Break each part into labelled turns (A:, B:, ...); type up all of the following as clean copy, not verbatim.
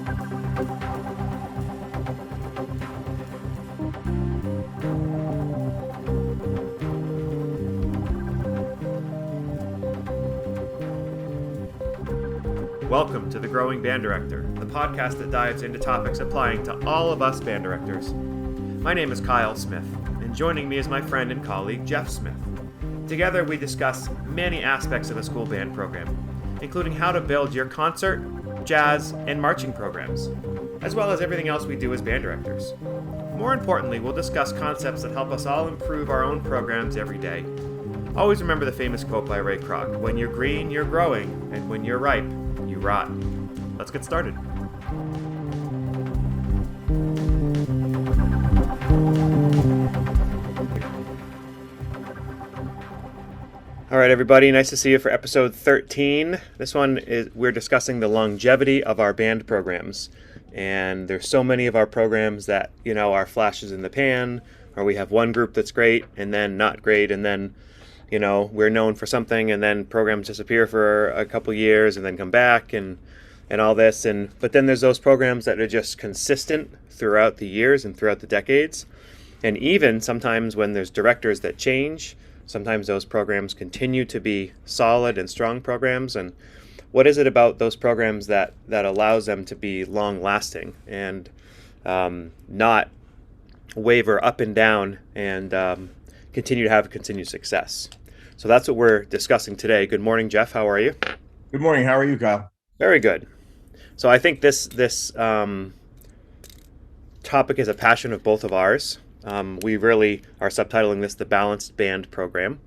A: Welcome to The Growing Band Director, the podcast that dives into topics applying to all of us band directors. My name is Kyle Smith, and joining me is my friend and colleague, Jeff Smith. Together, we discuss many aspects of a school band program, including how to build your concert, jazz, and marching programs, as well as everything else we do as band directors. More importantly, we'll discuss concepts that help us all improve our own programs every day. Always remember the famous quote by Ray Kroc, "When you're green, you're growing, and when you're ripe, you rot." Let's get started. All right, everybody, nice to see you for episode 13. This one is we're discussing the longevity of our band programs. And there's so many of our programs that, are flashes in the pan, or we have one group that's great and then not great, and then we're known for something, and then programs disappear for a couple years and then come back and all this. But then there's those programs that are just consistent throughout the years and throughout the decades. And even sometimes when there's directors that change, sometimes those programs continue to be solid and strong programs. And what is it about those programs that allows them to be long lasting and not waver up and down and continue to have continued success? So that's what we're discussing today. Good morning, Jeff. How are you?
B: Good morning. How are you, Kyle?
A: Very good. So I think this topic is a passion of both of ours. We really are subtitling this the Balanced Band Program.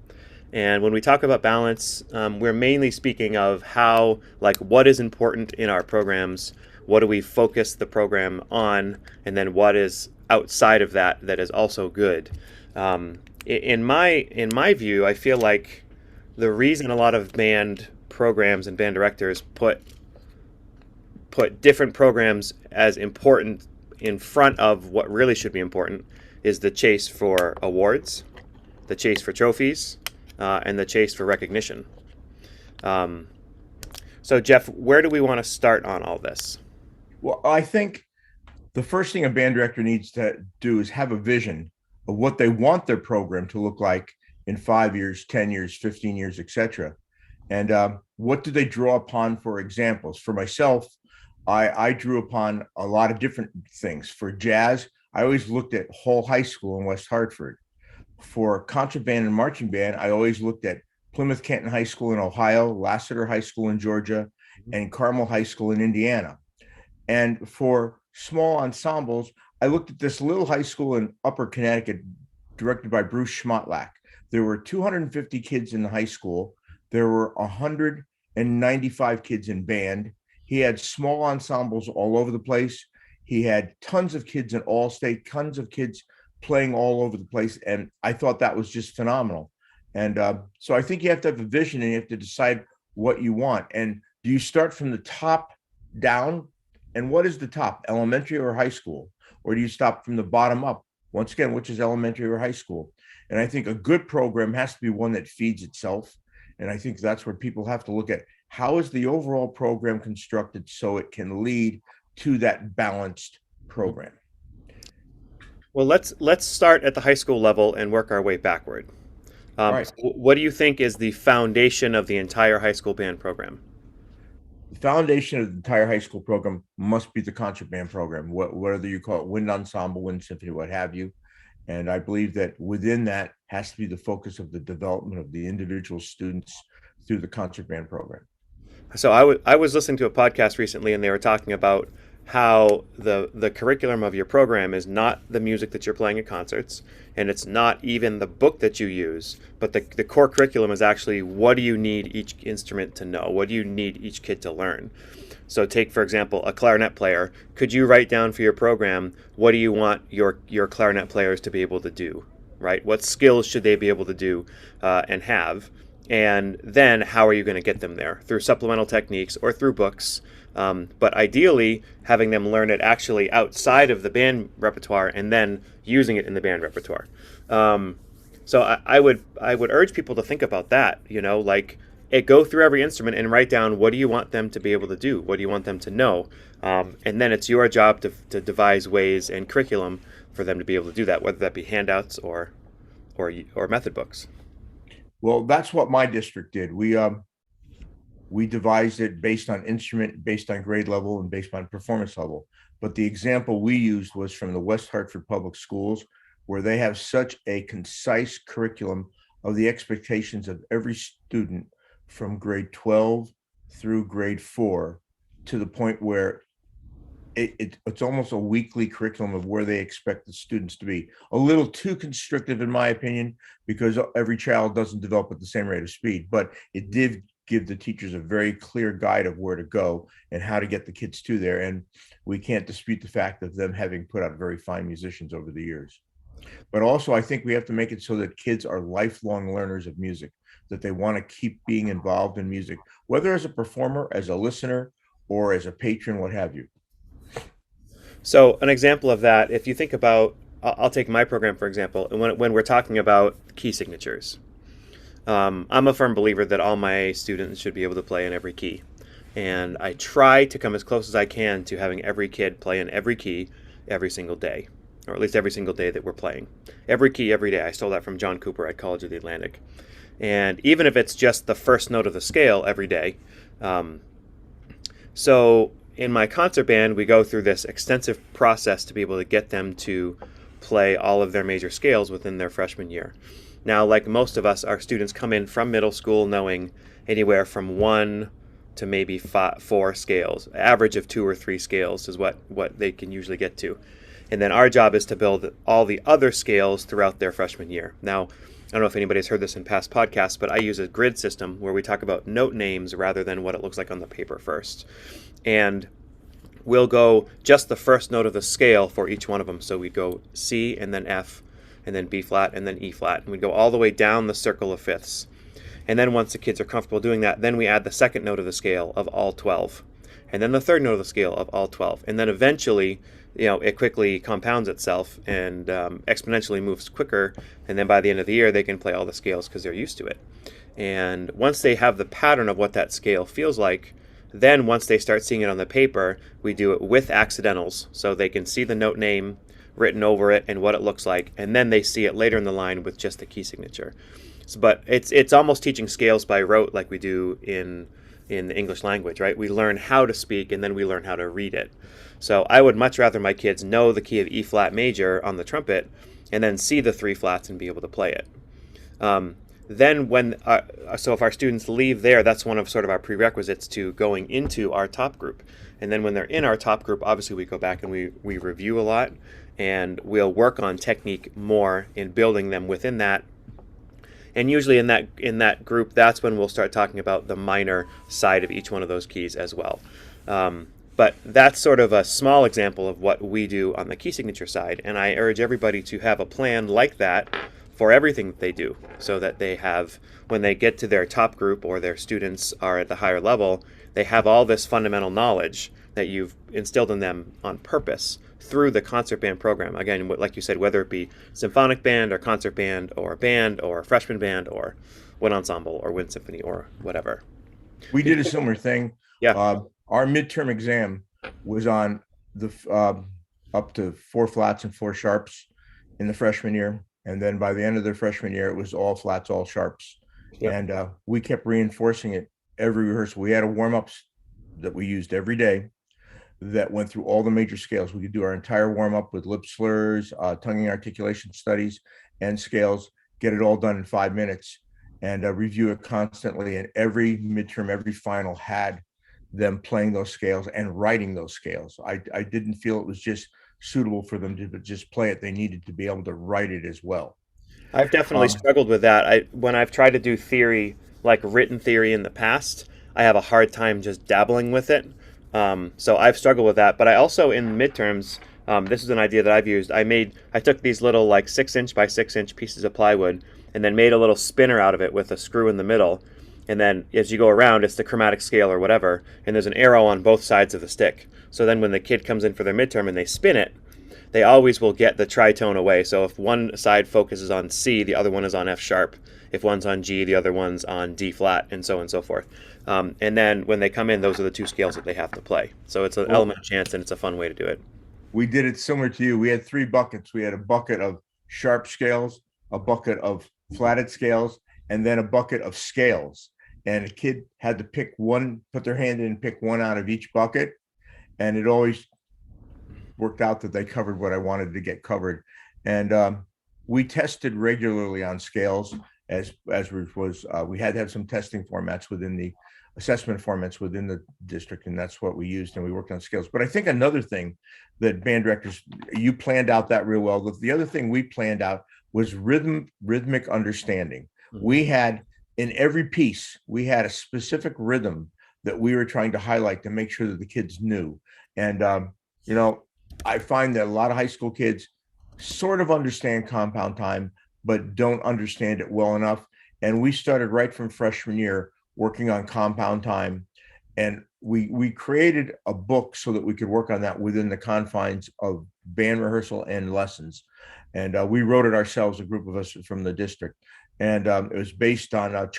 A: And when we talk about balance, we're mainly speaking of how, what is important in our programs, what do we focus the program on, and then what is outside of that is also good. In my view, I feel like the reason a lot of band programs and band directors put different programs as important in front of what really should be important is the chase for awards, the chase for trophies, and the chase for recognition. So Jeff, where do we want to start on all this?
B: Well, I think the first thing a band director needs to do is have a vision of what they want their program to look like in 5 years, 10 years, 15 years, etc. And what do they draw upon for examples? For myself, I drew upon a lot of different things. For jazz, I always looked at Hull High School in West Hartford. For concert band and marching band, I always looked at Plymouth Canton High School in Ohio, Lassiter High School in Georgia, and Carmel High School in Indiana. And for small ensembles, I looked at this little high school in Upper Connecticut, directed by Bruce Schmotlak. There were 250 kids in the high school. There were 195 kids in band. He had small ensembles all over the place. He had tons of kids in All-State, tons of kids playing all over the place. And I thought that was just phenomenal. And so I think you have to have a vision and you have to decide what you want. And do you start from the top down? And what is the top, elementary or high school? Or do you stop from the bottom up? Once again, which is elementary or high school? And I think a good program has to be one that feeds itself. And I think that's where people have to look at how is the overall program constructed so it can lead to that balanced program.
A: Well, let's start at the high school level and work our way backward.
B: Right.
A: So what do you think is the foundation of the entire high school band program?
B: The foundation of the entire high school program must be the concert band program, whether you call it wind ensemble, wind symphony, what have you. And I believe that within that has to be the focus of the development of the individual students through the concert band program.
A: So I was listening to a podcast recently, and they were talking about how the curriculum of your program is not the music that you're playing at concerts, and it's not even the book that you use, but the core curriculum is actually what do you need each instrument to know? What do you need each kid to learn? So take, for example, a clarinet player. Could you write down for your program, what do you want your clarinet players to be able to do, right? What skills should they be able to do and have? And then how are you going to get them there? Through supplemental techniques or through books. But ideally, having them learn it actually outside of the band repertoire and then using it in the band repertoire. So I would urge people to think about that, go through every instrument and write down what do you want them to be able to do, what do you want them to know, and then it's your job to devise ways and curriculum for them to be able to do that, whether that be handouts or method books.
B: Well, that's what my district did. We devised it based on instrument, based on grade level, and based on performance level. But the example we used was from the West Hartford Public Schools, where they have such a concise curriculum of the expectations of every student from grade 12 through grade 4, to the point where it's almost a weekly curriculum of where they expect the students to be. A little too constrictive, in my opinion, because every child doesn't develop at the same rate of speed, but it did give the teachers a very clear guide of where to go and how to get the kids to there. And we can't dispute the fact of them having put out very fine musicians over the years. But also, I think we have to make it so that kids are lifelong learners of music, that they want to keep being involved in music, whether as a performer, as a listener, or as a patron, what have you.
A: So an example of that, if you think about, I'll take my program for example, and when we're talking about key signatures, I'm a firm believer that all my students should be able to play in every key. And I try to come as close as I can to having every kid play in every key every single day, or at least every single day that we're playing. Every key, every day. I stole that from John Cooper at College of the Atlantic. And even if it's just the first note of the scale every day. So in my concert band, we go through this extensive process to be able to get them to play all of their major scales within their freshman year. Now, like most of us, our students come in from middle school knowing anywhere from 1 to maybe 4 scales. Average of 2 or 3 scales is what they can usually get to. And then our job is to build all the other scales throughout their freshman year. Now, I don't know if anybody's heard this in past podcasts, but I use a grid system where we talk about note names rather than what it looks like on the paper first. And we'll go just the first note of the scale for each one of them. So we go C and then F and then B flat and then E flat. And we go all the way down the circle of fifths. And then once the kids are comfortable doing that, then we add the second note of the scale of all 12. And then the third note of the scale of all 12. And then eventually, it quickly compounds itself and exponentially moves quicker. And then by the end of the year, they can play all the scales because they're used to it. And once they have the pattern of what that scale feels like, then once they start seeing it on the paper, we do it with accidentals. So they can see the note name written over it and what it looks like. And then they see it later in the line with just the key signature. But it's almost teaching scales by rote like we do in the English language, right? We learn how to speak and then we learn how to read it. So I would much rather my kids know the key of E flat major on the trumpet and then see the 3 flats and be able to play it. Then so if our students leave there, that's one of sort of our prerequisites to going into our top group. And then when they're in our top group, obviously we go back and we review a lot and we'll work on technique more in building them within that. And usually in that group, that's when we'll start talking about the minor side of each one of those keys as well. But that's sort of a small example of what we do on the key signature side. And I urge everybody to have a plan like that for everything that they do, so that they have, when they get to their top group or their students are at the higher level, they have all this fundamental knowledge that you've instilled in them on purpose through the concert band program. Again, like you said, whether it be symphonic band or concert band or a band or a freshman band or wind ensemble or wind symphony or whatever.
B: We did a similar thing.
A: Yeah.
B: Our midterm exam was on the up to 4 flats and 4 sharps in the freshman year. And then by the end of their freshman year, it was all flats, all sharps. Yep. And we kept reinforcing it every rehearsal. We had a warm-ups that we used every day that went through all the major scales. We could do our entire warm-up with lip slurs, tonguing articulation studies, and scales, get it all done in 5 minutes, and review it constantly. And every midterm, every final had them playing those scales and writing those scales. I didn't feel it was just suitable for them to just play it. They needed to be able to write it as well.
A: I've definitely struggled with that. When I've tried to do theory, like written theory in the past, I have a hard time just dabbling with it. So I've struggled with that. But I also, in midterms, this is an idea that I've used. I took these little like 6-inch by 6-inch pieces of plywood and then made a little spinner out of it with a screw in the middle. And then as you go around, it's the chromatic scale or whatever, and there's an arrow on both sides of the stick. So then when the kid comes in for their midterm and they spin it, they always will get the tritone away. So if one side focuses on C, the other one is on F sharp. If one's on G, the other one's on D flat, and so on and so forth. And then when they come in, those are the two scales that they have to play. So it's an
B: Well,
A: element of chance, and it's a fun way to do it.
B: we did it similar to you. We had three buckets. We had a bucket of sharp scales, a bucket of flatted scales, and then a bucket of scales. And a kid had to pick one, put their hand in and pick one out of each bucket. And it always worked out that they covered what I wanted to get covered. And we tested regularly on scales we had to have some testing formats within the assessment formats within the district, and that's what we used, and we worked on scales. But I think another thing that band directors, you planned out that real well. The other thing we planned out was rhythmic understanding. We had in every piece, we had a specific rhythm that we were trying to highlight to make sure that the kids knew. And I find that a lot of high school kids sort of understand compound time, but don't understand it well enough. And we started right from freshman year working on compound time. And we created a book so that we could work on that within the confines of band rehearsal and lessons. And we wrote it ourselves, a group of us from the district. And it was based on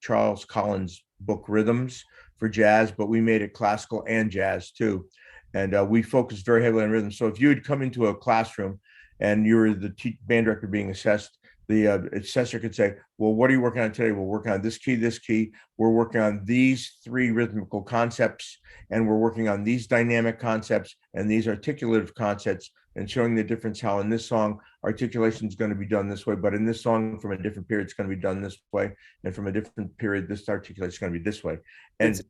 B: Charles Collins' book Rhythms for Jazz, but we made it classical and jazz too. And we focused very heavily on rhythm. So if you would come into a classroom and you were the band director being assessed, the assessor could say, well, what are you working on today? We're working on this key. We're working on these three rhythmical concepts, and we're working on these dynamic concepts and these articulative concepts, and showing the difference how in this song, articulation is going to be done this way, but in this song from a different period, it's going to be done this way. And from a different period, this articulation is going to be this way. And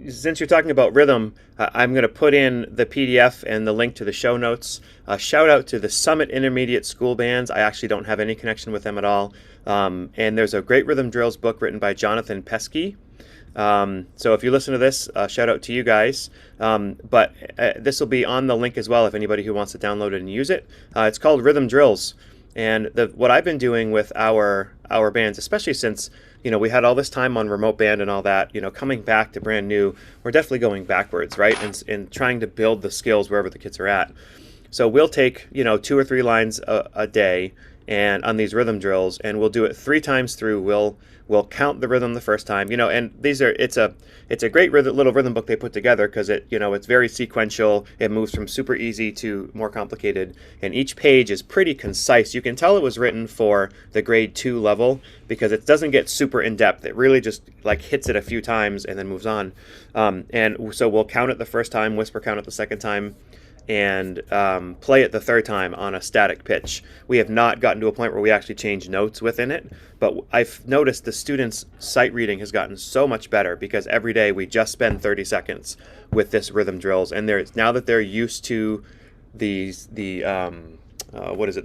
A: since you're talking about rhythm, I'm going to put in the PDF and the link to the show notes. Shout out to the Summit Intermediate School Bands. I actually don't have any connection with them at all. And there's a great rhythm drills book written by Jonathan Pesky. So if you listen to this, shout out to you guys. But this will be on the link as well if anybody who wants to download it and use it. It's called Rhythm Drills. And what I've been doing with our bands, especially since we had all this time on remote band and all that, coming back to brand new, we're definitely going backwards, right? And trying to build the skills wherever the kids are at. So we'll take, 2 or 3 lines a day and on these rhythm drills, and we'll do it 3 times through. We'll count the rhythm the first time, and it's a great little rhythm book they put together because it's very sequential. It moves from super easy to more complicated, and each page is pretty concise. You can tell it was written for the grade 2 level because it doesn't get super in depth. It really just hits it a few times and then moves on. And so we'll count it the first time, whisper count it the second time, and play it the third time on a static pitch. We have not gotten to a point where we actually change notes within it, but I've noticed the students' sight reading has gotten so much better because every day we just spend 30 seconds with this rhythm drills, and now that they're used to the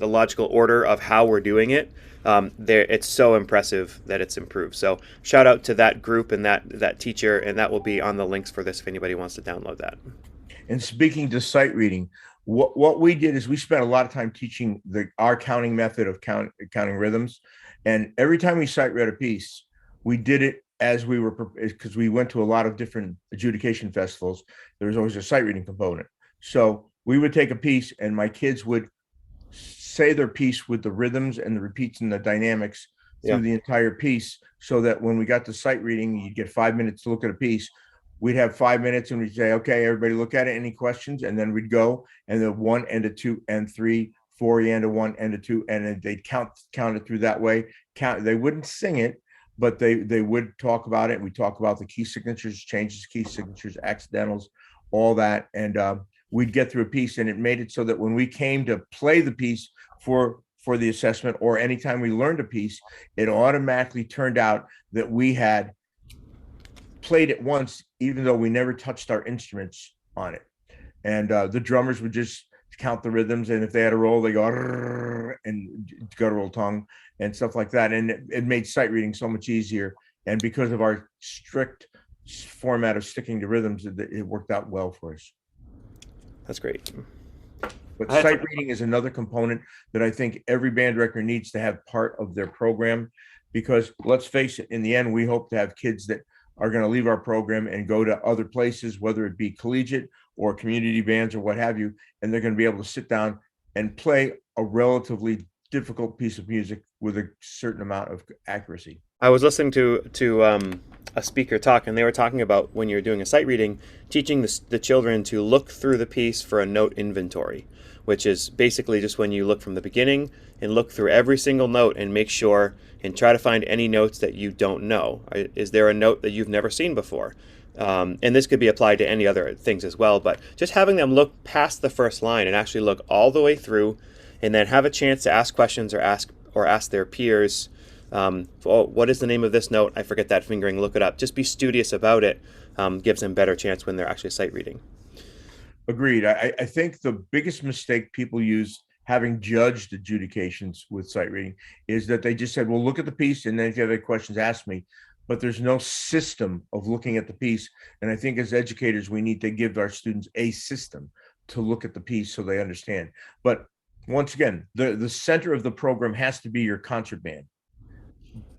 A: logical order of how we're doing it, it's so impressive that it's improved. So shout out to that group and that teacher, and that will be on the links for this if anybody wants to download that.
B: And speaking to sight reading, what we did is we spent a lot of time teaching our counting method of counting rhythms. And every time we sight read a piece, we did it as we were, because we went to a lot of different adjudication festivals. There was always a sight reading component. So we would take a piece and my kids would say their piece with the rhythms and the repeats and the dynamics through the entire piece, so that when we got to sight reading, you'd get 5 minutes to look at a piece. We'd have 5 minutes and we'd say, okay, everybody look at it. Any questions? And then we'd go and the 1 and a 2 and 3, 4 and a 1 and a 2. And then they'd count it through that way. They wouldn't sing it, but they would talk about it. We talk about the key signatures, changes, key signatures, accidentals, all that. And we'd get through a piece, and it made it so that when we came to play the piece for the assessment, or anytime we learned a piece, it automatically turned out that we had played it once, even though we never touched our instruments on it. And the drummers would just count the rhythms, and if they had a roll, they go and guttural tongue and stuff like that. And it made sight reading so much easier. And because of our strict format of sticking to rhythms, it worked out well for us.
A: That's great.
B: But sight reading is another component that I think every band director needs to have part of their program, because let's face it, in the end, we hope to have kids that are going to leave our program and go to other places, whether it be collegiate or community bands or what have you, and they're going to be able to sit down and play a relatively difficult piece of music with a certain amount of accuracy.
A: I was listening to a speaker talk, and they were talking about when you're doing a sight reading, teaching the children to look through the piece for a note inventory, which is basically just when you look from the beginning and look through every single note and make sure and try to find any notes that you don't know. Is there a note that you've never seen before? And this could be applied to any other things as well, but just having them look past the first line and actually look all the way through, and then have a chance to ask questions or ask their peers. Oh, what is the name of this note? I forget that fingering. Look it up. Just be studious about it. Gives them better chance when they're actually sight reading.
B: Agreed. I think the biggest mistake people use, having judged adjudications with sight reading, is that they just said, well, look at the piece, and then if you have any questions, ask me. But there's no system of looking at the piece. And I think as educators, we need to give our students a system to look at the piece so they understand. But once again, the center of the program has to be your concert band.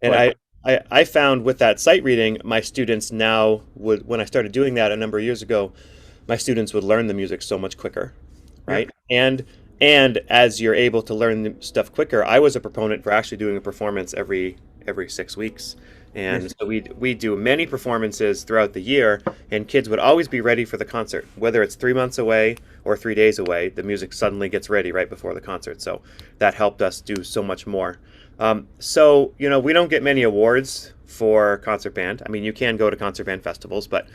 A: And
B: But
A: I found with that sight reading, my students now would, when I started doing that a number of years ago, my students would learn the music so much quicker,
B: yeah,
A: right? And as you're able to learn the stuff quicker, I was a proponent for actually doing a performance every 6 weeks.
B: yes,
A: And so we do many performances throughout the year, and kids would always be ready for the concert. Whether it's 3 months away or 3 days away, the music suddenly gets ready right before the concert. So that helped us do so much more. So, we don't get many awards for concert band. I mean, you can go to concert band festivals, but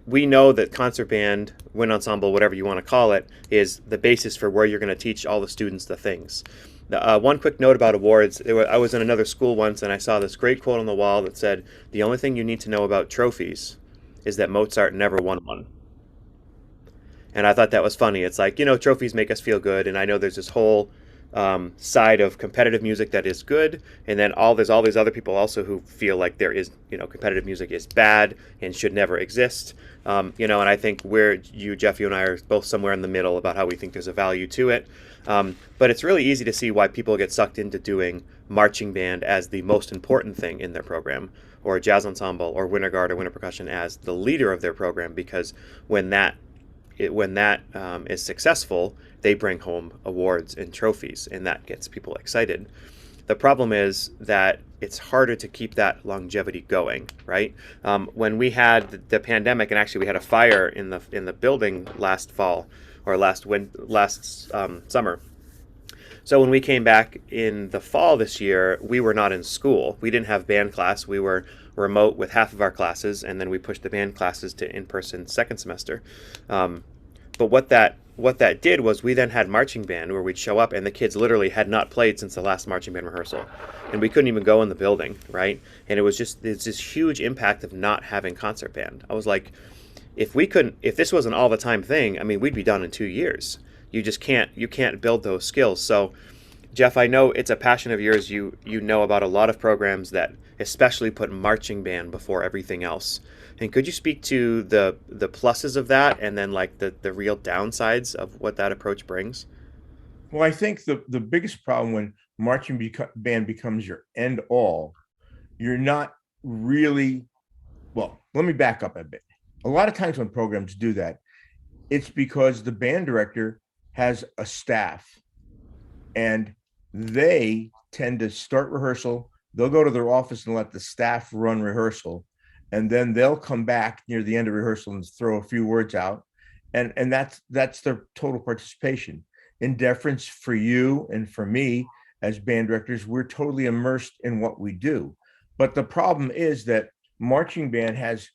A: we know that concert band, wind ensemble, whatever you want to call it, is the basis for where you're going to teach all the students the things. One quick note about awards. I was in another school once, and I saw this great quote on the wall that said, "The only thing you need to know about trophies is that Mozart never won one." And I thought that was funny. It's like, trophies make us feel good, and I know there's this whole side of competitive music that is good, and then there's all these other people also who feel like there is, competitive music is bad and should never exist. And I think Jeff, you and I are both somewhere in the middle about how we think there's a value to it. But it's really easy to see why people get sucked into doing marching band as the most important thing in their program, or jazz ensemble, or winter guard or winter percussion as the leader of their program, because when that is successful, they bring home awards and trophies, and that gets people excited. The problem is that it's harder to keep that longevity going, right? When we had the pandemic, and actually we had a fire in the building last fall or last summer. So when we came back in the fall this year, we were not in school. We didn't have band class. We were remote with half of our classes, and then we pushed the band classes to in-person second semester. But what that did was we then had marching band where we'd show up, and the kids literally had not played since the last marching band rehearsal, and we couldn't even go in the building, right? And it's this huge impact of not having concert band. I was like, if this was an all the time thing, I mean, we'd be done in 2 years. You can't build those skills. So Jeff, I know it's a passion of yours. You know about a lot of programs that especially put marching band before everything else. And could you speak to the pluses of that, and then like the real downsides of what that approach brings?
B: well, I think the biggest problem when band becomes your end all, you're not really, well, let me back up a bit. A lot of times when programs do that, it's because the band director has a staff, and they tend to start rehearsal. They'll go to their office and let the staff run rehearsal, and then they'll come back near the end of rehearsal and throw a few words out, and that's their total participation. In deference for you and for me as band directors, we're totally immersed in what we do. But the problem is that marching band has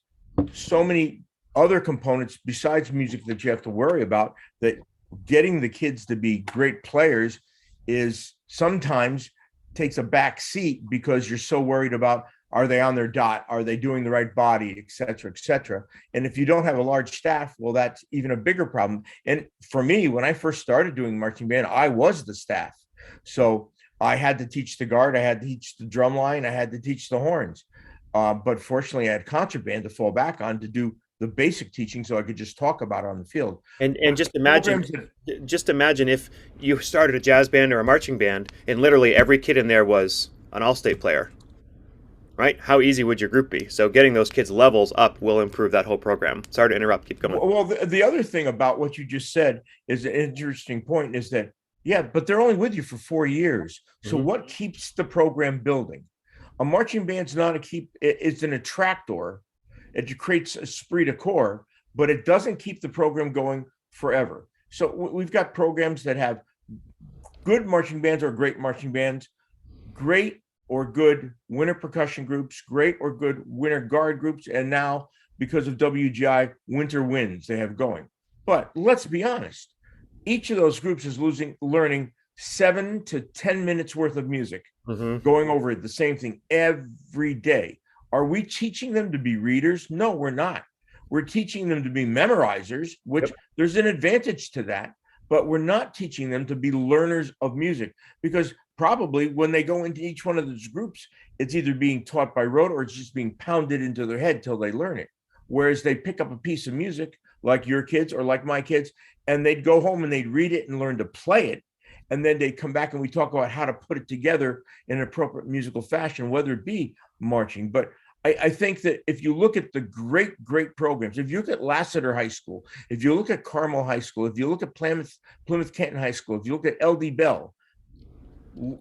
B: so many other components besides music that you have to worry about, that getting the kids to be great players is sometimes takes a back seat because you're so worried about, are they on their dot? Are they doing the right body, et cetera, et cetera. And if you don't have a large staff, well, that's even a bigger problem. And for me, when I first started doing marching band, I was the staff. So I had to teach the guard, I had to teach the drum line, I had to teach the horns. But fortunately, I had concert band to fall back on to do the basic teaching, so I could just talk about it on the field.
A: And just imagine if you started a jazz band or a marching band, and literally every kid in there was an all-state player, right? How easy would your group be? So getting those kids levels up will improve that whole program. Sorry to interrupt. Keep going.
B: Well, the other thing about what you just said is an interesting point, is that Yeah, but they're only with you for 4 years. So
A: Hmm.
B: what keeps the program building? A marching band's not a keep, it's an attractor. It creates esprit de corps, but it doesn't keep the program going forever. So we've got programs that have good marching bands or great marching bands, great or good winter percussion groups, great or good winter guard groups, and now because of WGI, winter winds they have going. But let's be honest, each of those groups is learning 7 to 10 minutes worth of music,
A: Hmm.
B: going over the same thing every day. Are we teaching them to be readers? No, we're not. We're teaching them to be memorizers, which
A: Yep.
B: there's an advantage to that, but we're not teaching them to be learners of music, because probably when they go into each one of those groups, it's either being taught by rote or it's just being pounded into their head till they learn it. Whereas they pick up a piece of music like your kids or like my kids, and they'd go home and they'd read it and learn to play it. And then they'd come back and we talk about how to put it together in an appropriate musical fashion, whether it be marching. But I think that if you look at the great programs, if you look at Lassiter High School, if you look at Carmel High School, if you look at Plymouth Canton High School, if you look at LD Bell,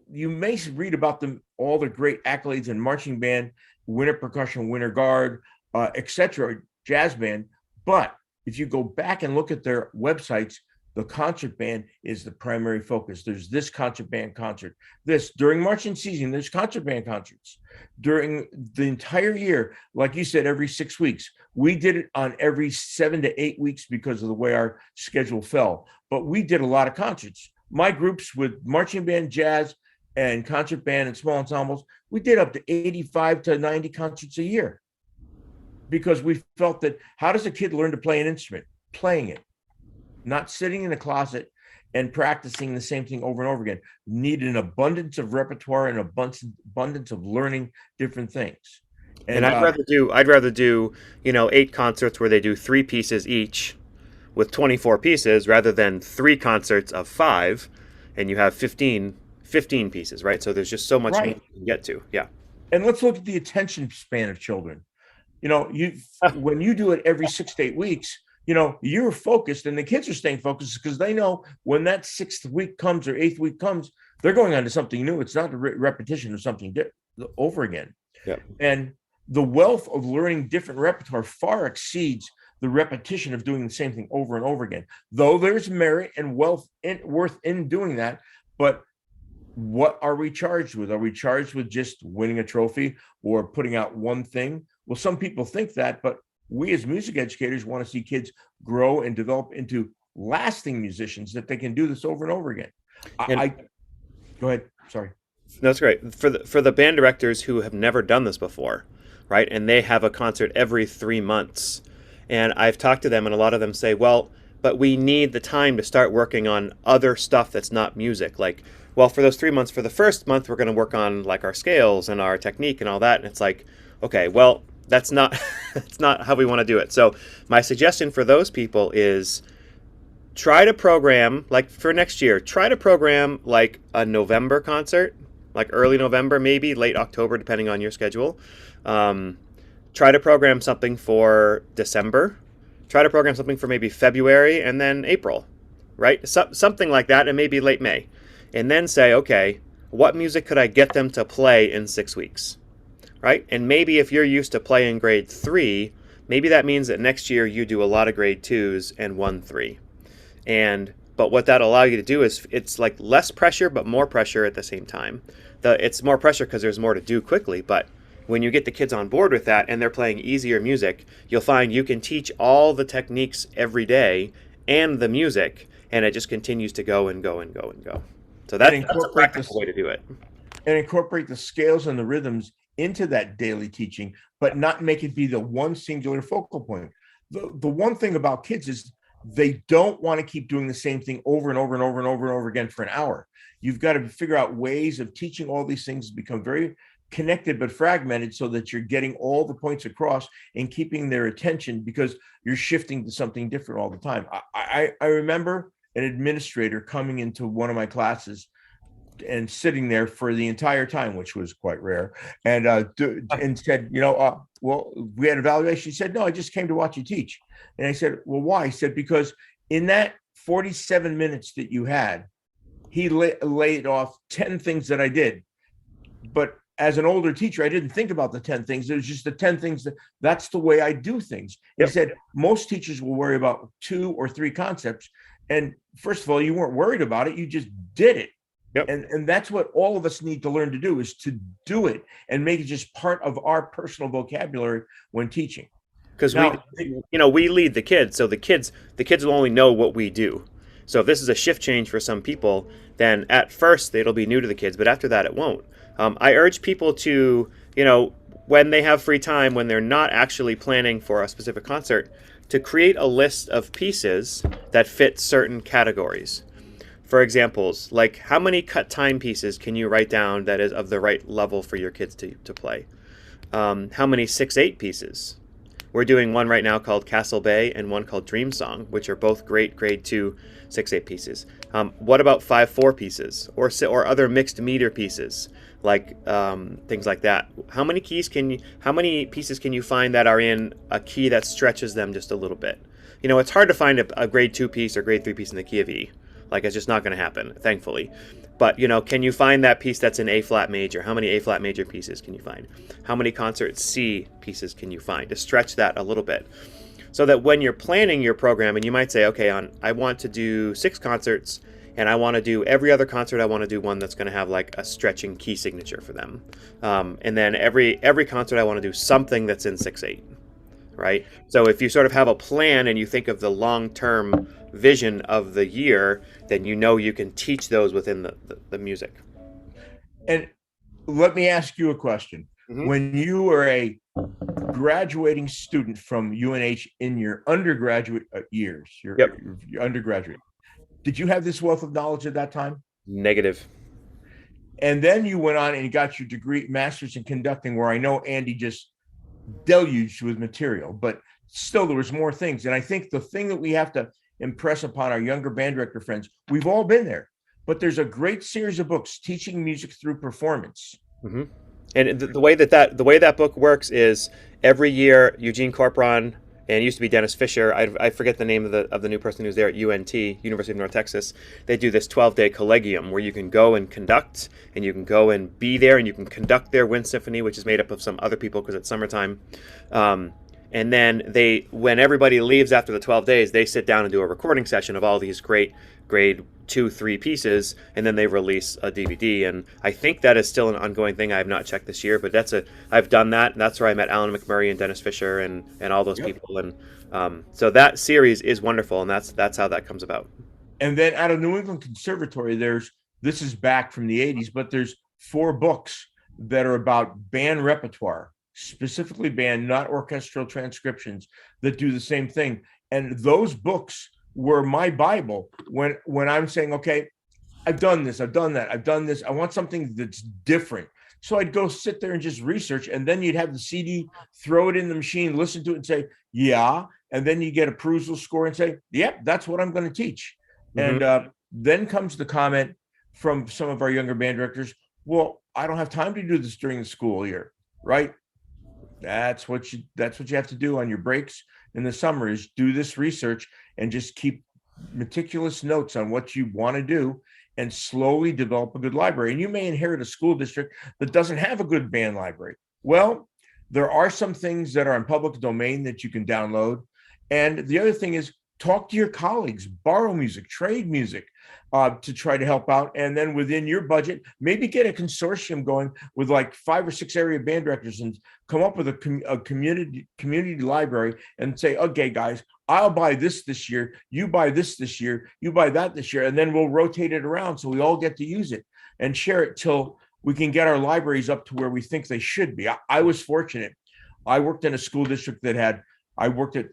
B: you may read about them, all the great accolades in marching band, winter percussion, winter guard, etc., jazz band. But if you go back and look at their websites, the concert band is the primary focus. There's this concert band concert. This during marching season, there's concert band concerts. During the entire year, like you said, every 6 weeks. We did it on every 7 to 8 weeks because of the way our schedule fell. But we did a lot of concerts. My groups with marching band, jazz, and concert band and small ensembles, we did up to 85 to 90 concerts a year, because we felt that how does a kid learn to play an instrument? Playing it, not sitting in a closet and practicing the same thing over and over again. Need an abundance of repertoire and abundance of learning different things.
A: And
B: And
A: I'd rather do 8 concerts where they do 3 pieces each with 24 pieces rather than 3 concerts of 5 and you have 15 pieces, right? So there's just so much more
B: right.
A: you can get to. Yeah.
B: And let's look at the attention span of children. You when you do it every 6 to 8 weeks, you're focused and the kids are staying focused because they know when that 6th week comes or 8th week comes, they're going on to something new. It's not a repetition of something over again.
A: Yeah.
B: And the wealth of learning different repertoire far exceeds the repetition of doing the same thing over and over again, though there's merit and worth in doing that. But what are we charged with? Are we charged with just winning a trophy or putting out one thing? Well, some people think that, but we as music educators want to see kids grow and develop into lasting musicians, that they can do this over and over again.
A: And
B: I Go ahead. Sorry.
A: that's great for the band directors who have never done this before, right? And they have a concert every 3 months. And I've talked to them, and a lot of them say, "Well, but we need the time to start working on other stuff that's not music." Like, well, for those 3 months, for the first month, we're going to work on like our scales and our technique and all that. And it's like, okay, well, that's not that's not how we want to do it. So my suggestion for those people is try to program, like for next year, try to program like a November concert, like early November, maybe late October, depending on your schedule. Um, Try to program something for December. Try to program something for maybe February and then April, right? Something like that, and maybe late May. And then say, okay, what music could I get them to play in 6 weeks, right? And maybe if you're used to playing grade 3, maybe that means that next year you do a lot of grade 2s and 1-3. But what that'll allow you to do is it's like less pressure but more pressure at the same time. It's more pressure because there's more to do quickly, but when you get the kids on board with that and they're playing easier music, you'll find you can teach all the techniques every day and the music, and it just continues to go and go and go and go. So that's a practical way to do it.
B: And incorporate the scales and the rhythms into that daily teaching, but not make it be the one singular focal point. The one thing about kids is they don't want to keep doing the same thing over and over and over and over and over again for an hour. You've got to figure out ways of teaching all these things to become very connected but fragmented, so that you're getting all the points across and keeping their attention, because you're shifting to something different all the time. I remember an administrator coming into one of my classes and sitting there for the entire time, which was quite rare, and said, well, we had evaluation. He said, no, I just came to watch you teach. And I said, well, why? He said, because in that 47 minutes that you had, he laid off 10 things that I did. But as an older teacher, I didn't think about the 10 things. It was just the 10 things that's the way I do things. Yep. He said, most teachers will worry about 2 or 3 concepts. And first of all, you weren't worried about it. You just did it. Yep. And that's what all of us need to learn to do, is to do it and make it just part of our personal vocabulary when teaching.
A: Because we lead the kids, so the kids will only know what we do. So if this is a shift change for some people, then at first it'll be new to the kids, but after that it won't. I urge people to, when they have free time, when they're not actually planning for a specific concert, to create a list of pieces that fit certain categories. For examples, like how many cut time pieces can you write down that is of the right level for your kids to play? How many 6/8 pieces? We're doing one right now called Castle Bay and one called Dream Song, which are both great grade 2 6/8 pieces. What about 5/4 pieces or other mixed meter pieces, like things like that? How many pieces can you find that are in a key that stretches them just a little bit? It's hard to find a grade 2 piece or grade 3 piece in the key of E. Like, it's just not going to happen, thankfully. But, can you find that piece that's in A flat major? How many A flat major pieces can you find? How many concert C pieces can you find to stretch that a little bit? So that when you're planning your program, and you might say, okay, I want to do 6 concerts, and I want to do every other concert, I want to do one that's going to have like a stretching key signature for them. And then every concert, I want to do something that's in 6/8, right? So if you sort of have a plan and you think of the long-term vision of the year, then you can teach those within the music.
B: And let me ask you a question. Mm-hmm. When you were a graduating student from UNH in your undergraduate years, your undergraduate, did you have this wealth of knowledge at that time?
A: Negative.
B: And then you went on and you got your degree, master's in conducting, where I know Andy just deluged with material, but still there was more things. And I think the thing that we have to impress upon our younger band director friends, we've all been there, but there's a great series of books teaching music through performance.
A: Mm-hmm. And the way that book works is every year Eugene Corporon, and it used to be Dennis Fisher, I forget the name of the new person who's there at UNT, University of North Texas. They do this 12-day collegium where you can go and conduct, and you can go and be there, and you can conduct their Wind Symphony, which is made up of some other people because it's summertime. And then when everybody leaves after the 12 days, they sit down and do a recording session of all these great grade 2-3 pieces, and then they release a DVD. And I think that is still an ongoing thing. I have not checked this year, but I've done that, and that's where I met Alan McMurray and Dennis Fisher and all those people. And so that series is wonderful, and that's how that comes about.
B: And then out of New England Conservatory, this is back from the 80s, but there's 4 books that are about band repertoire, specifically band, not orchestral transcriptions, that do the same thing. And those books were my Bible when I'm saying, okay, I've done this, I've done that, I've done this, I want something that's different. So I'd go sit there and just research, and then you'd have the CD, throw it in the machine, listen to it and say, yeah. And then you get a perusal score and say, yep, that's what I'm going to teach. Mm-hmm. And then comes the comment from some of our younger band directors, well, I don't have time to do this during the school year, right? That's what you have to do on your breaks in the summer, is do this research and just keep meticulous notes on what you want to do and slowly develop a good library. And you may inherit a school district that doesn't have a good band library. Well, there are some things that are in public domain that you can download. And the other thing is, talk to your colleagues, borrow music, trade music to try to help out. And then within your budget, maybe get a consortium going with like 5 or 6 area band directors and come up with a community library and say, okay, guys, I'll buy this year, you buy this year, you buy that this year, and then we'll rotate it around so we all get to use it and share it till we can get our libraries up to where we think they should be. I was fortunate. I worked in a school district I worked at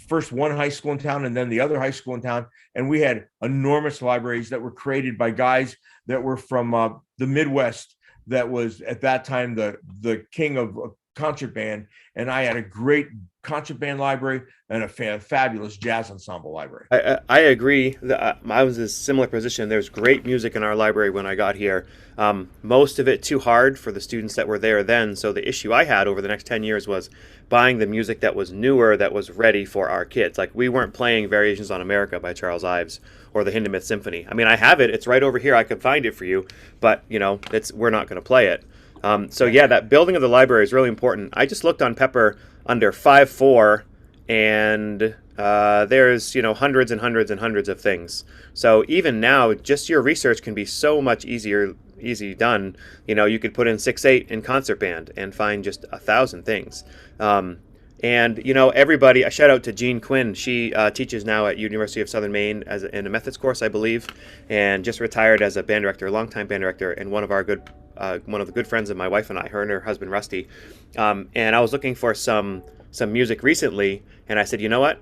B: first one high school in town and then the other high school in town. And we had enormous libraries that were created by guys that were from the Midwest. That was at that time the king of concert band, and I had a great concert band library and a fabulous jazz ensemble library.
A: I agree. I was in a similar position. There's great music in our library when I got here. Most of it too hard for the students that were there then. So the issue I had over the next 10 years was buying the music that was newer, that was ready for our kids. Like we weren't playing Variations on America by Charles Ives or the Hindemith Symphony. I mean, I have it. It's right over here. I could find it for you, but we're not going to play it. So yeah, that building of the library is really important. I just looked on Pepper under 5.4, and there's hundreds and hundreds and hundreds of things. So even now, just your research can be so much easy done. You could put in 6.8 in concert band and find just 1,000 things. And everybody, a shout out to Jean Quinn. She teaches now at University of Southern Maine in a methods course, I believe, and just retired as a band director, longtime band director, and one of the good friends of my wife and I, her and her husband Rusty. And I was looking for some music recently, and I said, you know what?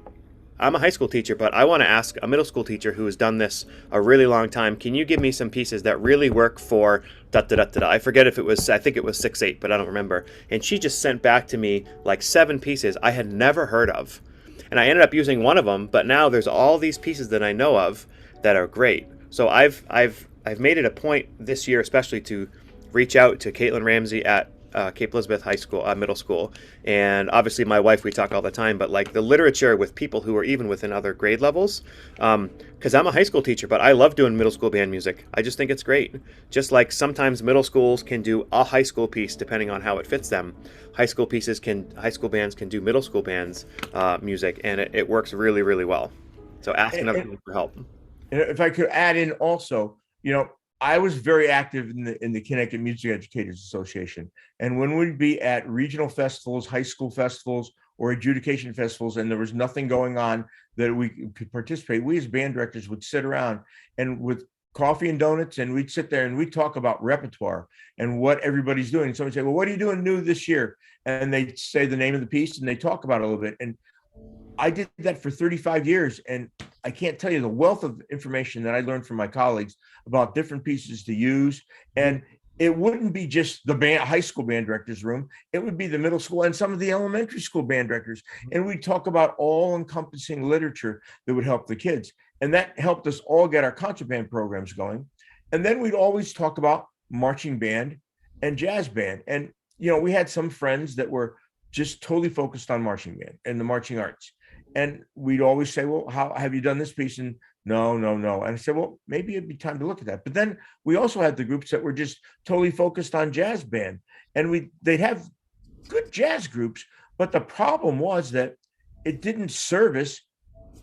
A: I'm a high school teacher, but I want to ask a middle school teacher who has done this a really long time, can you give me some pieces that really work for da-da-da-da-da? I forget if I think it was 6.8, but I don't remember. And she just sent back to me like 7 pieces I had never heard of. And I ended up using one of them, but now there's all these pieces that I know of that are great. So I've made it a point this year especially to reach out to Caitlin Ramsey at Cape Elizabeth High School, middle school, and obviously my wife, we talk all the time, but like the literature with people who are even within other grade levels, because I'm a high school teacher, but I love doing middle school band music. I just think it's great. Just like sometimes middle schools can do a high school piece depending on how it fits them. High school bands can do middle school bands music, and it works really, really well. So ask another people for help.
B: And if I could add in also, I was very active in the Connecticut Music Educators Association. And when we'd be at regional festivals, high school festivals, or adjudication festivals, and there was nothing going on that we could participate, we as band directors would sit around and with coffee and donuts, and we'd sit there and we'd talk about repertoire and what everybody's doing. And somebody say, well, what are you doing new this year? And they'd say the name of the piece and they talk about it a little bit. And I did that for 35 years, and I can't tell you the wealth of information that I learned from my colleagues about different pieces to use. And it wouldn't be just the high school band directors room. It would be the middle school and some of the elementary school band directors. And we'd talk about all encompassing literature that would help the kids. And that helped us all get our concert band programs going. And then we'd always talk about marching band and jazz band. And, we had some friends that were just totally focused on marching band and the marching arts. And we'd always say, well, how have you done this piece? And no. And I said, well, maybe it'd be time to look at that. But then we also had the groups that were just totally focused on jazz band. And they'd have good jazz groups. But the problem was that it didn't service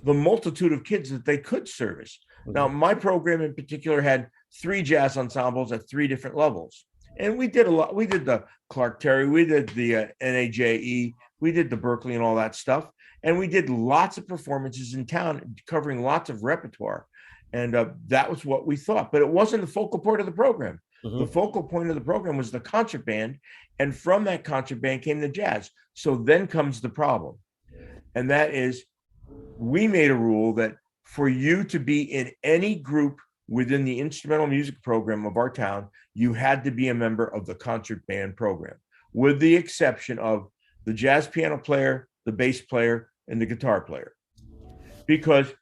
B: the multitude of kids that they could service. Now, my program in particular had 3 jazz ensembles at 3 different levels. And we did a lot. We did the Clark Terry, we did the NAJE, we did the Berkeley and all that stuff. And we did lots of performances in town covering lots of repertoire. And that was what we thought. But it wasn't the focal point of the program. Mm-hmm. The focal point of the program was the concert band. And from that concert band came the jazz. So then comes the problem. And that is, we made a rule that for you to be in any group within the instrumental music program of our town, you had to be a member of the concert band program, with the exception of the jazz piano player, the bass player, and the guitar player, because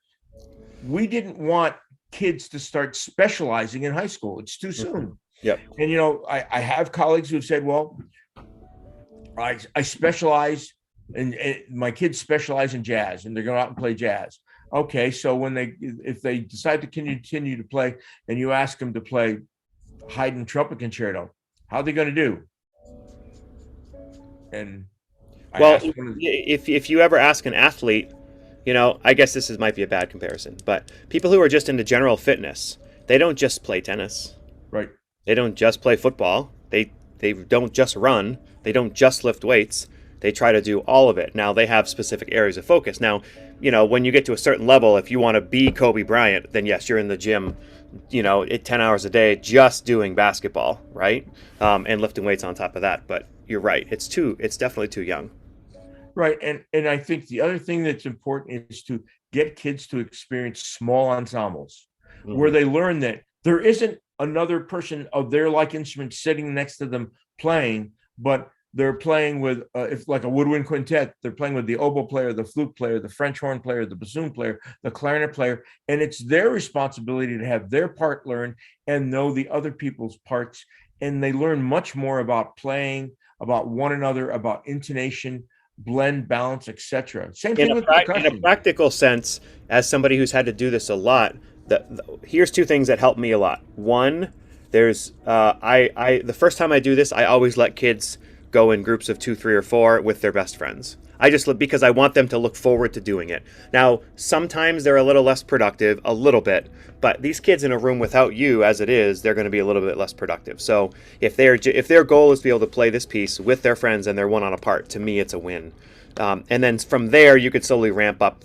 B: we didn't want kids to start specializing in high school. It's too soon.
A: Yep.
B: And, I have colleagues who've said, well, I specialize and my kids specialize in jazz and they're going out and play jazz. Okay. So if they decide to continue to play and you ask them to play Haydn trumpet concerto, how are they going to do? And
A: well, if you ever ask an athlete, I guess might be a bad comparison, but people who are just into general fitness, they don't just play tennis.
B: Right.
A: They don't just play football. They don't just run. They don't just lift weights. They try to do all of it. Now, they have specific areas of focus. Now, when you get to a certain level, if you want to be Kobe Bryant, then yes, you're in the gym, 10 hours a day just doing basketball, right? And lifting weights on top of that. But you're right. It's definitely too young.
B: Right. And I think the other thing that's important is to get kids to experience small ensembles, mm-hmm. where they learn that there isn't another person of their like instrument sitting next to them playing, but they're playing with, if like a woodwind quintet, they're playing with the oboe player, the flute player, the French horn player, the bassoon player, the clarinet player. And it's their responsibility to have their part learned and know the other people's parts. And they learn much more about playing, about one another, about intonation, blend, balance, etc. Same thing with
A: In a
B: percussion.
A: practical sense, as somebody who's had to do this a lot, here's two things that help me a lot. One, there's the first time I do this, I always let kids go in groups of two, three, or four with their best friends. I just because I want them to look forward to doing it. Now, sometimes they're a little less productive, a little bit, but these kids in a room without you, as it is, they're going to be a little bit less productive. So if their goal is to be able to play this piece with their friends and they're one on a part, to me, it's a win. And then from there, you could slowly ramp up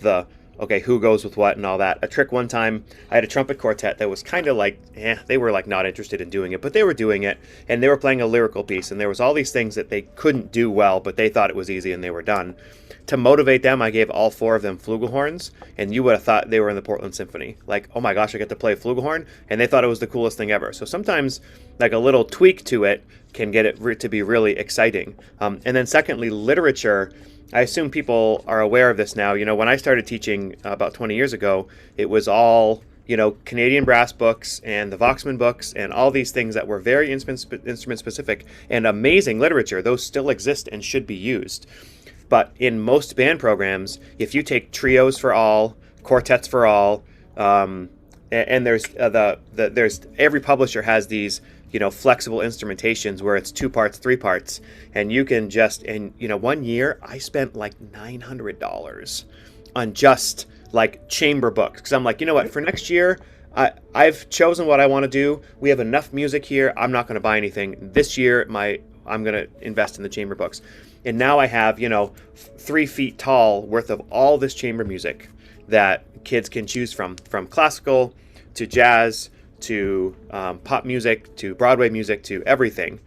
A: okay, who goes with what and all that. A trick one time, I had a trumpet quartet that was kind of like, they were like not interested in doing it, but they were doing it, and they were playing a lyrical piece, and there was all these things that they couldn't do well, but they thought it was easy and they were done. To motivate them, I gave all four of them flugelhorns, and you would have thought they were in the Portland Symphony. Like, oh my gosh, I get to play a flugelhorn, and they thought it was the coolest thing ever. So sometimes, like a little tweak to it can get it to be really exciting. And then secondly, literature. I assume people are aware of this now. You know, when I started teaching about 20 years ago, it was all, Canadian brass books and the Voxman books and all these things that were very instrument specific and amazing literature. Those still exist and should be used. But in most band programs, if you take trios for all, quartets for all, and there's there's every publisher has these flexible instrumentations where it's 2 parts, 3 parts, and you can one year I spent like $900 on just like chamber books, because I'm like, you know what, for next year I've chosen what I want to do. We have enough music here. I'm not going to buy anything this year. I'm going to invest in the chamber books, and now I have 3 feet tall worth of all this chamber music that kids can choose from classical to jazz to pop music, to Broadway music, to everything.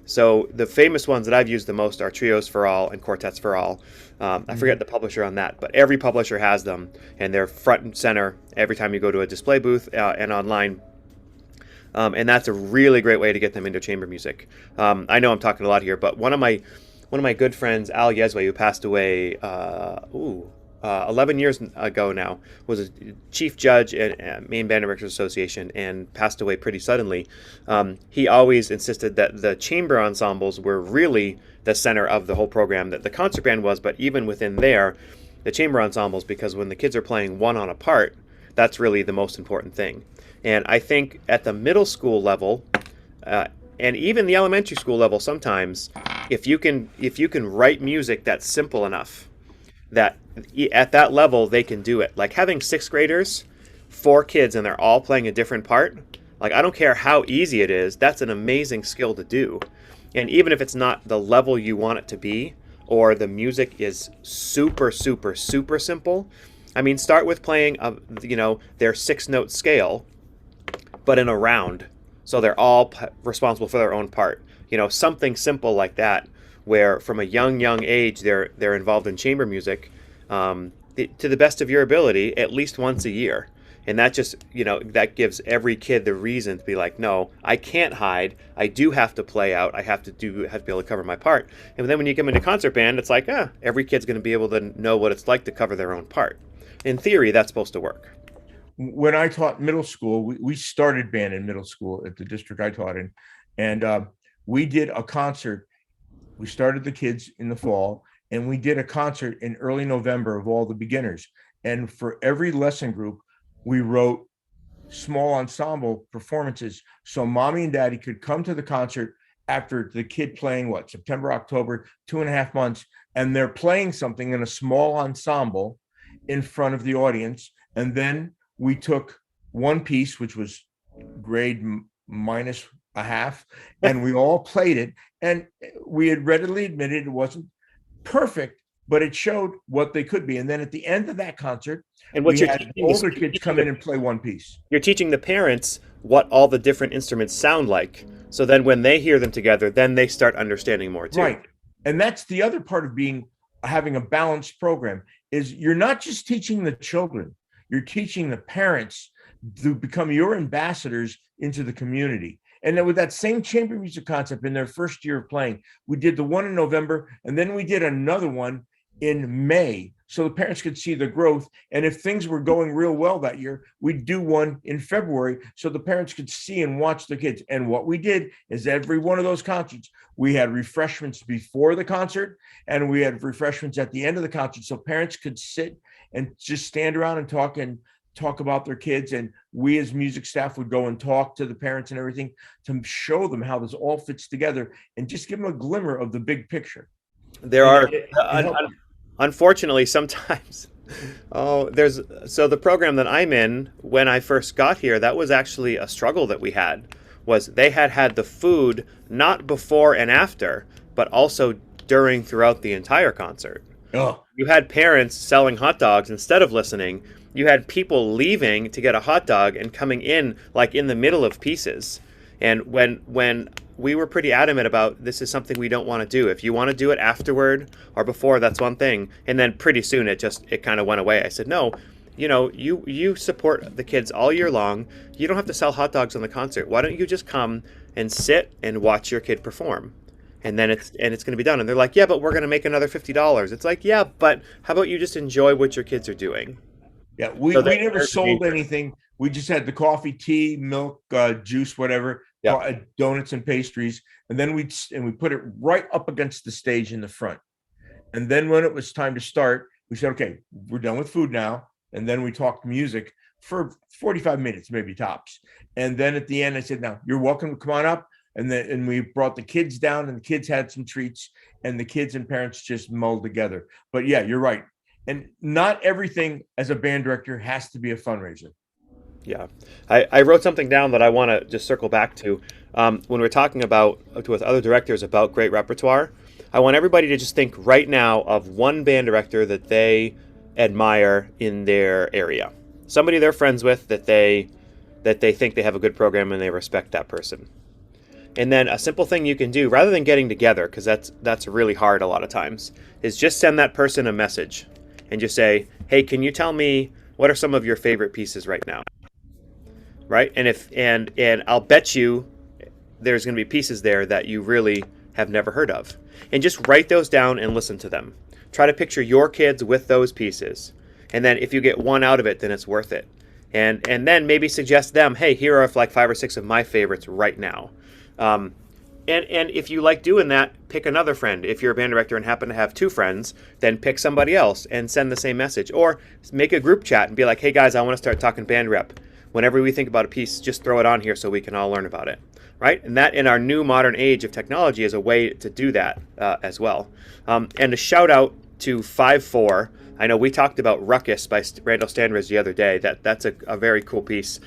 A: So the famous ones that I've used the most are trios for all and quartets for all. I forget the publisher on that, but every publisher has them, and they're front and center every time you go to a display booth and online. And that's a really great way to get them into chamber music. I know I'm talking a lot here, but one of my good friends, Al Yezwe, who passed away 11 years ago now, was a chief judge at Maine Band Directors Association and passed away pretty suddenly. He always insisted that the chamber ensembles were really the center of the whole program, that the concert band was, but even within there, the chamber ensembles, because when the kids are playing one on a part, that's really the most important thing. And I think at the middle school level, and even the elementary school level, sometimes, if you can write music that's simple enough, that at that level they can do it. Like having 6th graders, 4 kids, and they're all playing a different part. Like, I don't care how easy it is, that's an amazing skill to do. And even if it's not the level you want it to be, or the music is super, super, super simple, I mean, start with playing their 6-note scale, but in a round, so they're all responsible for their own part. Something simple like that, where from a young age they're involved in chamber music, to the best of your ability, at least once a year. And that just, that gives every kid the reason to be like, no, I can't hide. I do have to play out. I have to be able to cover my part. And then when you come into concert band, it's like, every kid's going to be able to know what it's like to cover their own part. In theory, that's supposed to work.
B: When I taught middle school, we started band in middle school at the district I taught in. And we did a concert. We started the kids in the fall, and we did a concert in early November of all the beginners. And for every lesson group, we wrote small ensemble performances so mommy and daddy could come to the concert after the kid playing September, October, 2.5 months, and they're playing something in a small ensemble in front of the audience. And then we took one piece, which was grade minus a half, and we all played it. And we had readily admitted it wasn't perfect, but it showed what they could be. And then at the end of that concert,
A: and what
B: we had older kids come in and play one piece.
A: You're teaching the parents what all the different instruments sound like. So then when they hear them together, then they start understanding more too.
B: Right. And that's the other part of having a balanced program, is you're not just teaching the children, you're teaching the parents to become your ambassadors into the community. And then with that same chamber music concept in their first year of playing, we did the one in November, and then we did another one in May so the parents could see the growth. And if things were going real well that year, we'd do one in February so the parents could see and watch the kids. And what we did is every one of those concerts, we had refreshments before the concert and we had refreshments at the end of the concert so parents could sit and just stand around and talk about their kids. And we as music staff would go and talk to the parents and everything to show them how this all fits together and just give them a glimmer of the big picture.
A: There
B: And
A: are, unfortunately, sometimes. Oh, so the program that I'm in, when I first got here, that was actually a struggle that we had. Was they had the food not before and after, but also throughout the entire concert.
B: Oh,
A: You had parents selling hot dogs instead of listening. You had people leaving to get a hot dog and coming in like in the middle of pieces. And when we were pretty adamant about this is something we don't want to do. If you want to do it afterward or before, that's one thing. And then pretty soon it kind of went away. I said, no, you support the kids all year long. You don't have to sell hot dogs on the concert. Why don't you just come and sit and watch your kid perform? And then it's going to be done. And they're like, yeah, but we're going to make another $50. It's like, yeah, but how about you just enjoy what your kids are doing?
B: yeah. We never sold anything. We just had the coffee, tea, milk, juice, whatever, donuts and pastries. And then we put it right up against the stage in the front. And then when it was time to start, we said, okay, we're done with food now. And then we talked music for 45 minutes, maybe tops. And then at the end, I said, now you're welcome to come on up. And we brought the kids down and the kids had some treats and the kids and parents just mulled together. But yeah, you're right. And not everything as a band director has to be a fundraiser.
A: Yeah. I wrote something down that I want to just circle back to. When we're talking with other directors about great repertoire, I want everybody to just think right now of one band director that they admire in their area. Somebody they're friends with that they think they have a good program and they respect that person. And then a simple thing you can do, rather than getting together, because that's really hard a lot of times, is just send that person a message and just say, hey, can you tell me what are some of your favorite pieces right now? Right? And I'll bet you there's going to be pieces there that you really have never heard of. And just write those down and listen to them. Try to picture your kids with those pieces. And then if you get one out of it, then it's worth it. And then maybe suggest them, hey, here are like 5 or 6 of my favorites right now. And if you like doing that, pick another friend. If you're a band director and happen to have 2 friends, then pick somebody else and send the same message. Or make a group chat and be like, hey guys, I want to start talking band rep. Whenever we think about a piece, just throw it on here so we can all learn about it. Right? And that in our new modern age of technology is a way to do that as well. And a shout out to 5/4. I know we talked about Ruckus by Randall Standridge the other day. That's a very cool piece.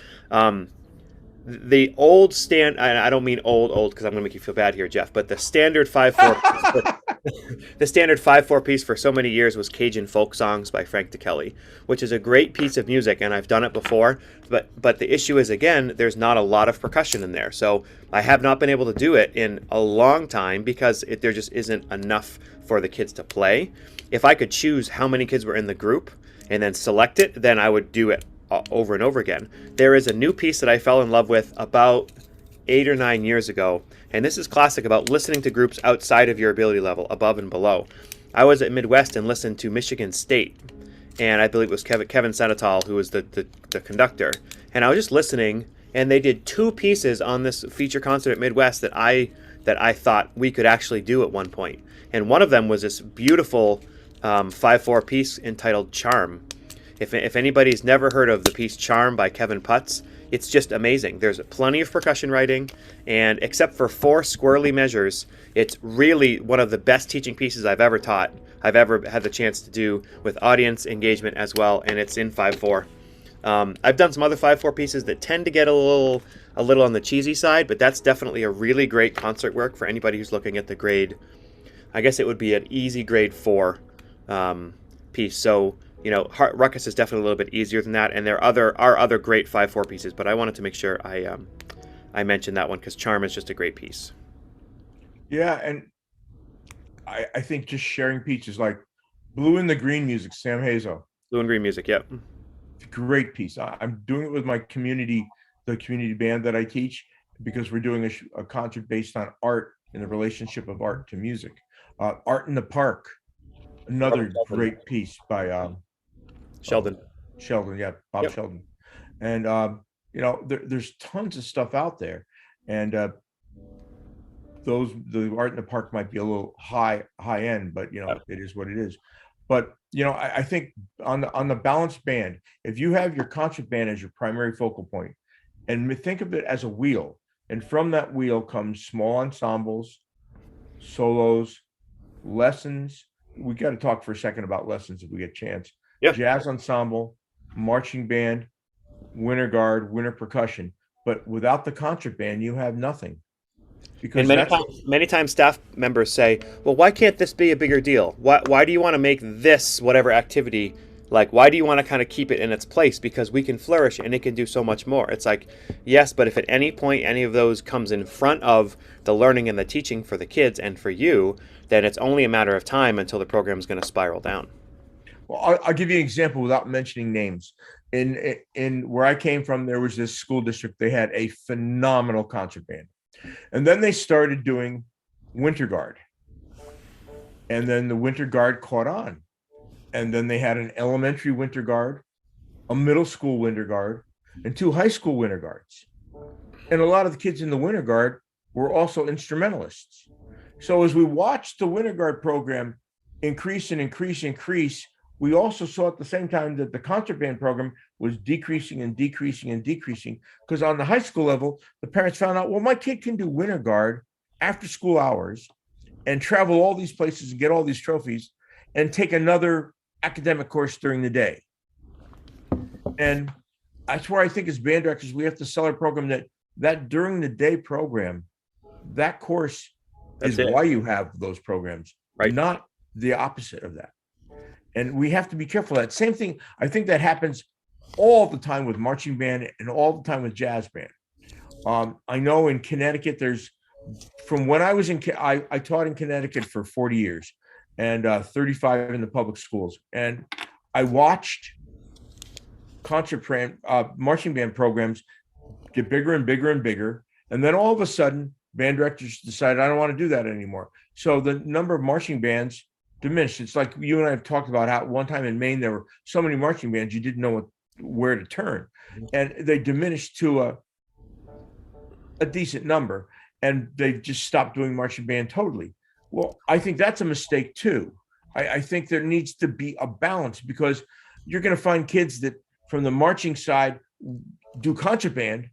A: The old I don't mean old because I'm going to make you feel bad here, Jeff, but the standard 5/4 the standard 5/4 piece for so many years was Cajun Folk Songs by Frank DeKelly, which is a great piece of music, and I've done it before, but the issue is, again, there's not a lot of percussion in there, so I have not been able to do it in a long time because there just isn't enough for the kids to play. If I could choose how many kids were in the group and then select it, then I would do it over and over again. There is a new piece that I fell in love with about 8 or 9 years ago, and this is classic about listening to groups outside of your ability level, above and below. I was at Midwest and listened to Michigan State, and I believe it was Kevin Senatol who was the conductor, and I was just listening, and they did 2 pieces on this feature concert at Midwest that I thought we could actually do at one point, and one of them was this beautiful 5/4 piece entitled Charm. If anybody's never heard of the piece Charm by Kevin Putz, it's just amazing. There's plenty of percussion writing, and except for 4 squirrely measures, it's really one of the best teaching pieces I've ever taught, I've ever had the chance to do with audience engagement as well, and it's in 5/4. I've done some other 5/4 pieces that tend to get a little on the cheesy side, but that's definitely a really great concert work for anybody who's looking at the grade. I guess it would be an easy grade 4 piece. So, Ruckus is definitely a little bit easier than that, and there are other great 5/4 pieces, but I wanted to make sure I mentioned that one because Charm is just a great piece.
B: Yeah, and I think just sharing pieces like Blue and the Green music, Sam Hazel.
A: Blue and Green music, yep.
B: Great piece. I'm doing it with my the community band that I teach. because we're doing a concert based on art and the relationship of art to music. Art in the Park, another great piece by
A: Sheldon.
B: Sheldon, yeah, Bob
A: Yep.
B: Sheldon. And there's tons of stuff out there, and the Art in the Park might be a little high end, but
A: Yep.
B: it is what it is. But I think on the balanced band, if you have your concert band as your primary focal point, and think of it as a wheel, and from that wheel comes small ensembles, solos, lessons. We got to talk for a second about lessons if we get a chance.
A: Yeah.
B: Jazz ensemble, marching band, winter guard, winter percussion. But without the concert band, you have nothing. Because
A: And many times staff members say, well, why can't this be a bigger deal? Why do you want to make this whatever activity? Like, why do you want to kind of keep it in its place? Because we can flourish and it can do so much more. It's like, yes, but if at any point any of those comes in front of the learning and the teaching for the kids and for you, then it's only a matter of time until the program is going to spiral down.
B: Well, I'll give you an example without mentioning names. In where I came from, there was this school district. They had a phenomenal concert band, and then they started doing winter guard, and then the winter guard caught on, and then they had an elementary winter guard, a middle school winter guard, and 2 high school winter guards. And a lot of the kids in the winter guard were also instrumentalists. So as we watched the winter guard program increase and increase, we also saw at the same time that the concert band program was decreasing and decreasing and decreasing, because on the high school level, the parents found out, well, my kid can do winter guard after school hours and travel all these places and get all these trophies and take another academic course during the day. And that's where I think as band directors, we have to sell our program that during the day program, that course is why you have those programs,
A: right?
B: Not the opposite of that. And we have to be careful of that. Same thing, I think that happens all the time with marching band and all the time with jazz band. I know in Connecticut, from when I was I taught in Connecticut for 40 years and 35 in the public schools. And I watched marching band programs get bigger and bigger and bigger. And then all of a sudden, band directors decided, I don't want to do that anymore. So the number of marching bands diminished. It's like you and I have talked about how one time in Maine, there were so many marching bands, you didn't know where to turn. And they diminished to a decent number. And they just stopped doing marching band totally. Well, I think that's a mistake too. I think there needs to be a balance, because you're going to find kids that from the marching side do concert band.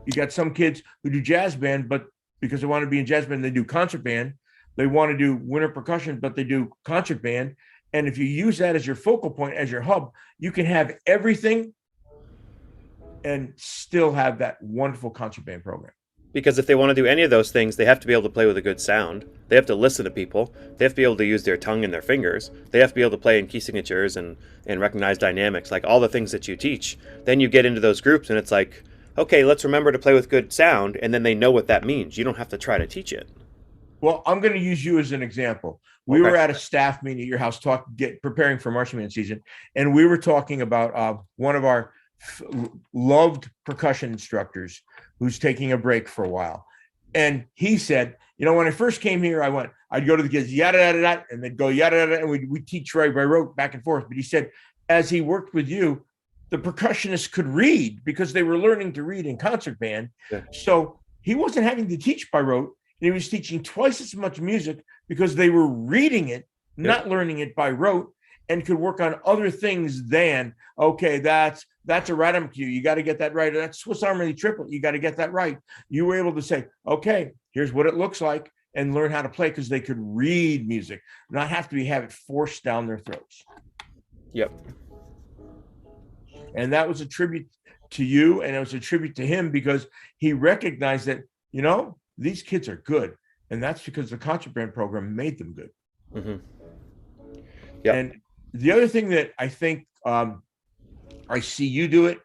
B: You got some kids who do jazz band, but because they want to be in jazz band, they do concert band. They want to do winter percussion, but they do concert band. And if you use that as your focal point, as your hub, you can have everything and still have that wonderful concert band program.
A: Because if they want to do any of those things, they have to be able to play with a good sound. They have to listen to people. They have to be able to use their tongue and their fingers. They have to be able to play in key signatures and recognize dynamics, like all the things that you teach. Then you get into those groups and it's like, okay, let's remember to play with good sound. And then they know what that means. You don't have to try to teach it.
B: Well, I'm going to use you as an example. We were at a staff meeting at your house preparing for marching band season. And we were talking about one of our loved percussion instructors who's taking a break for a while. And he said, when I first came here, I'd go to the kids, yada, yada, yada, and they'd go, yada, yada, and we'd teach right by rote back and forth. But he said, as he worked with you, the percussionists could read because they were learning to read in concert band. Yeah. So he wasn't having to teach by rote. And he was teaching twice as much music because they were reading it, not learning it by rote, and could work on other things than, okay, that's a rhythm cue. You got to get that right. That's Swiss Army triplet. You got to get that right. You were able to say, okay, here's what it looks like, and learn how to play because they could read music, not have it forced down their throats.
A: Yep.
B: And that was a tribute to you, and it was a tribute to him because he recognized that, these kids are good, and that's because the concert band program made them good.
A: Mm-hmm. Yep.
B: And the other thing that I think I see you do it,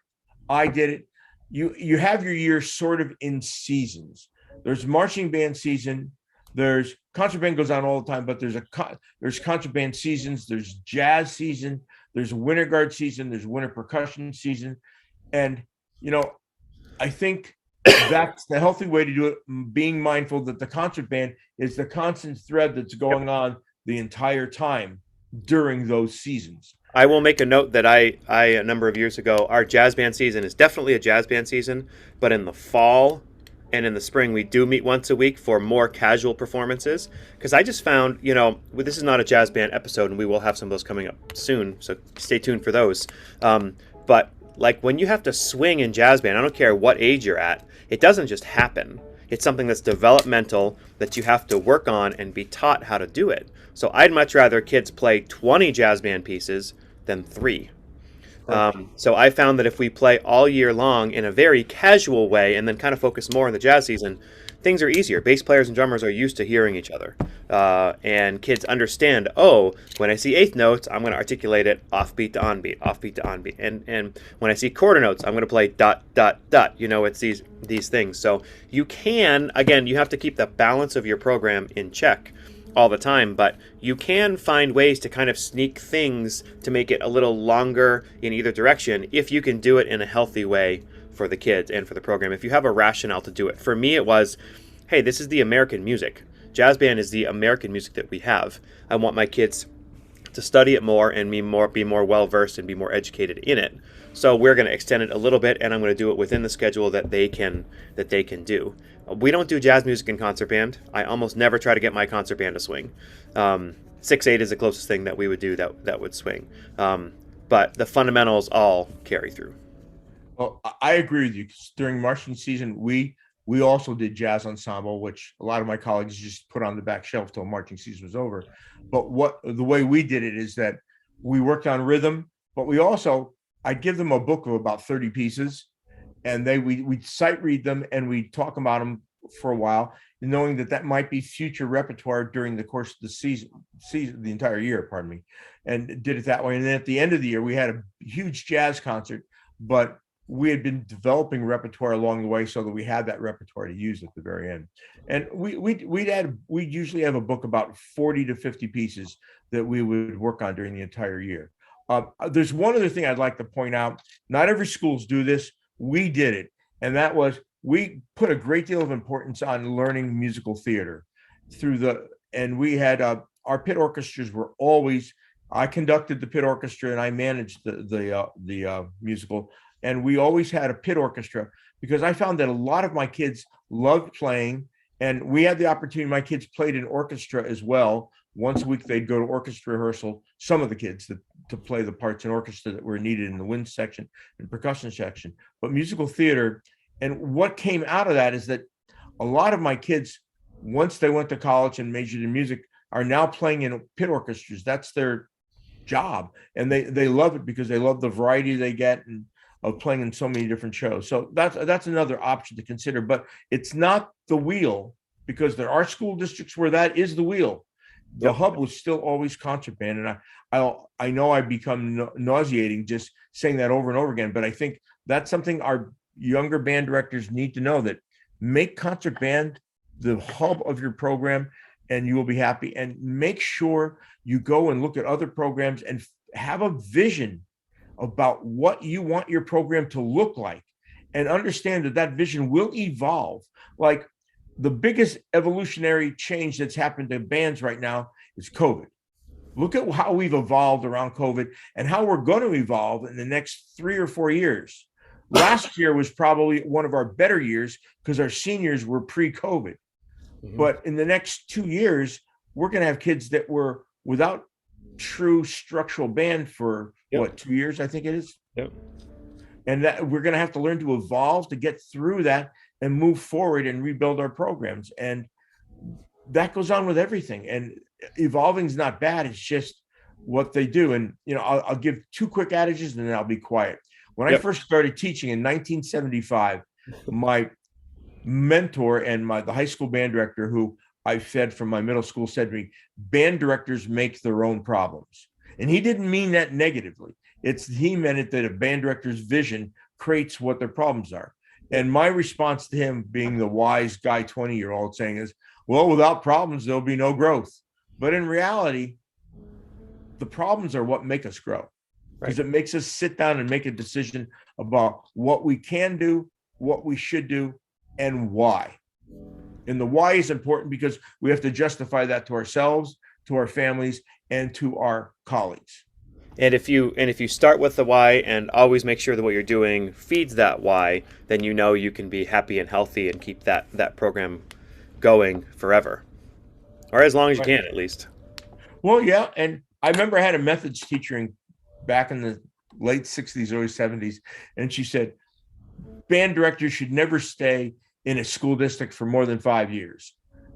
B: I did it. You have your year sort of in seasons. There's marching band season. There's concert band goes on all the time, but there's concert band seasons. There's jazz season. There's winter guard season. There's winter percussion season. And I think that's the healthy way to do it, being mindful that the concert band is the constant thread that's
A: Yep.
B: going on the entire time during those seasons.
A: I will make a note that I a number of years ago, our jazz band season is definitely a jazz band season, but in the fall and in the spring we do meet once a week for more casual performances. Because I just found, this is not a jazz band episode, and we will have some of those coming up soon, so stay tuned for those. But like when you have to swing in jazz band, I don't care what age you're at, it doesn't just happen. It's something that's developmental that you have to work on and be taught how to do it. So I'd much rather kids play 20 jazz band pieces than 3. So I found that if we play all year long in a very casual way and then kind of focus more on the jazz season, things are easier. Bass players and drummers are used to hearing each other. And kids understand, oh, when I see eighth notes, I'm going to articulate it offbeat to onbeat, offbeat to onbeat. And when I see quarter notes, I'm going to play dot, dot, dot. It's these things. So you can, again, you have to keep the balance of your program in check all the time, but you can find ways to kind of sneak things to make it a little longer in either direction if you can do it in a healthy way for the kids and for the program, if you have a rationale to do it. For me, it was, hey, this is the American music. Jazz band is the American music that we have. I want my kids to study it more and be more well-versed and be more educated in it. So we're going to extend it a little bit, and I'm going to do it within the schedule that they can do. We don't do jazz music in concert band. I almost never try to get my concert band to swing. 6/8 is the closest thing that we would do that would swing. But the fundamentals all carry through.
B: Well, I agree with you. During marching season, we also did jazz ensemble, which a lot of my colleagues just put on the back shelf till marching season was over. But the way we did it is that we worked on rhythm, but I'd give them a book of about 30 pieces, and we'd sight read them and we'd talk about them for a while, knowing that might be future repertoire during the course of the season, the entire year, pardon me, and did it that way. And then at the end of the year, we had a huge jazz concert, but we had been developing repertoire along the way so that we had that repertoire to use at the very end. And we'd usually have a book about 40 to 50 pieces that we would work on during the entire year. There's one other thing I'd like to point out. Not every schools do this. We did it. And that was, we put a great deal of importance on learning musical theater and we had, our pit orchestras were always, I conducted the pit orchestra and I managed the musical. And we always had a pit orchestra because I found that a lot of my kids loved playing, and we had the opportunity. My kids played in orchestra as well. Once a week, they'd go to orchestra rehearsal. Some of the kids to play the parts in orchestra that were needed in the wind section and percussion section, but musical theater. And what came out of that is that a lot of my kids, once they went to college and majored in music, are now playing in pit orchestras. That's their job, and they love it because they love the variety they get and of playing in so many different shows. So that's another option to consider, but it's not the wheel, because there are school districts where that is the wheel. The hub was still always concert band. And I know I become nauseating just saying that over and over again, but I think that's something our younger band directors need to know, that make concert band the hub of your program and you will be happy. And make sure you go and look at other programs and have a vision about what you want your program to look like, and understand that vision will evolve. Like, the biggest evolutionary change that's happened to bands right now is COVID. Look at how we've evolved around COVID and how we're going to evolve in the next 3 or 4 years. Last year was probably one of our better years because our seniors were pre-COVID. Mm-hmm. But in the next 2 years, we're going to have kids that were without true structural band for 2 years, I think it is.
A: Yep.
B: And that we're going to have to learn to evolve to get through that and move forward and rebuild our programs. And that goes on with everything. And evolving is not bad. It's just what they do. And, I'll give 2 quick adages and then I'll be quiet. When I first started teaching in 1975, my mentor and the high school band director, who I fed from my middle school, said to me, band directors make their own problems. And he didn't mean that negatively. He meant it that a band director's vision creates what their problems are. And my response to him, being the wise guy, 20-year-old, saying is, well, without problems, there'll be no growth. But in reality, the problems are what make us grow, because it makes us sit down and make a decision about what we can do, what we should do, and why. And the why is important because we have to justify that to ourselves, to our families, and to our colleagues.
A: And if you start with the why and always make sure that what you're doing feeds that why, then you know you can be happy and healthy and keep that program going forever, or as long as you
B: Right.
A: can at least.
B: Well, yeah. And I remember I had a methods teacher back in the late 60s, early 70s, and she said, band directors should never stay in a school district for more than 5 years.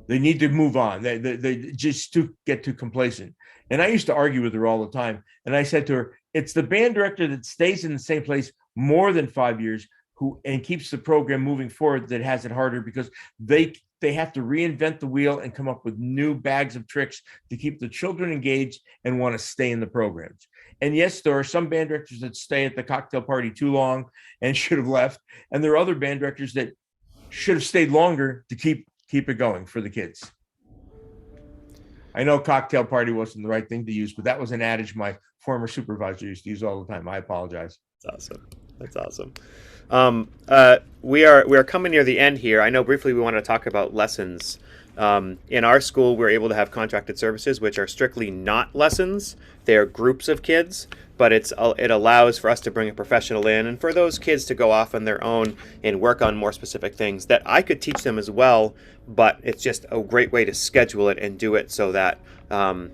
B: They need to move on. They just get too complacent. And I used to argue with her all the time. And I said to her, it's the band director that stays in the same place more than 5 years who and keeps the program moving forward that has it harder because they have to reinvent the wheel and come up with new bags of tricks to keep the children engaged and want to stay in the programs. And yes, there are some band directors that stay at the cocktail party too long and should have left. And there are other band directors that should have stayed longer to keep it going for the kids. I know cocktail party wasn't the right thing to use, but that was an adage my former supervisor used to use all the time. I apologize.
A: That's awesome. That's awesome. We are coming near the end here. I know briefly we wanted to talk about lessons. In our school, we're able to have contracted services, which are strictly not lessons. They are groups of kids, but it allows for us to bring a professional in, and for those kids to go off on their own and work on more specific things that I could teach them as well. But it's just a great way to schedule it and do it so that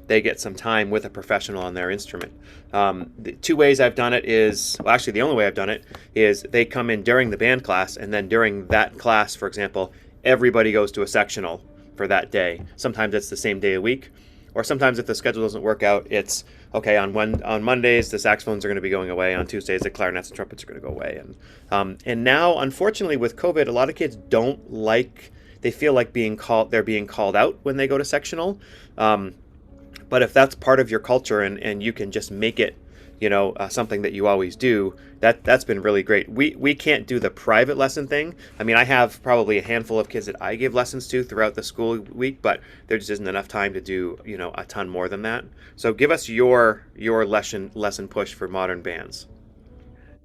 A: they get some time with a professional on their instrument. The two ways I've done it is, well, actually, the only way I've done it is they come in during the band class, and then during that class, for example, everybody goes to a sectional for that day. Sometimes it's the same day a week, or sometimes if the schedule doesn't work out, it's okay. On Mondays the saxophones are going to be going away. On Tuesdays the clarinets and trumpets are going to go away. And now, unfortunately, with COVID, a lot of kids don't like. They feel like they're being called out when they go to sectional. But if that's part of your culture and you can just make it, something that you always do, that's been really great. We can't do the private lesson thing. I mean, I have probably a handful of kids that I give lessons to throughout the school week, but there just isn't enough time to do, a ton more than that. So give us your lesson push for modern bands.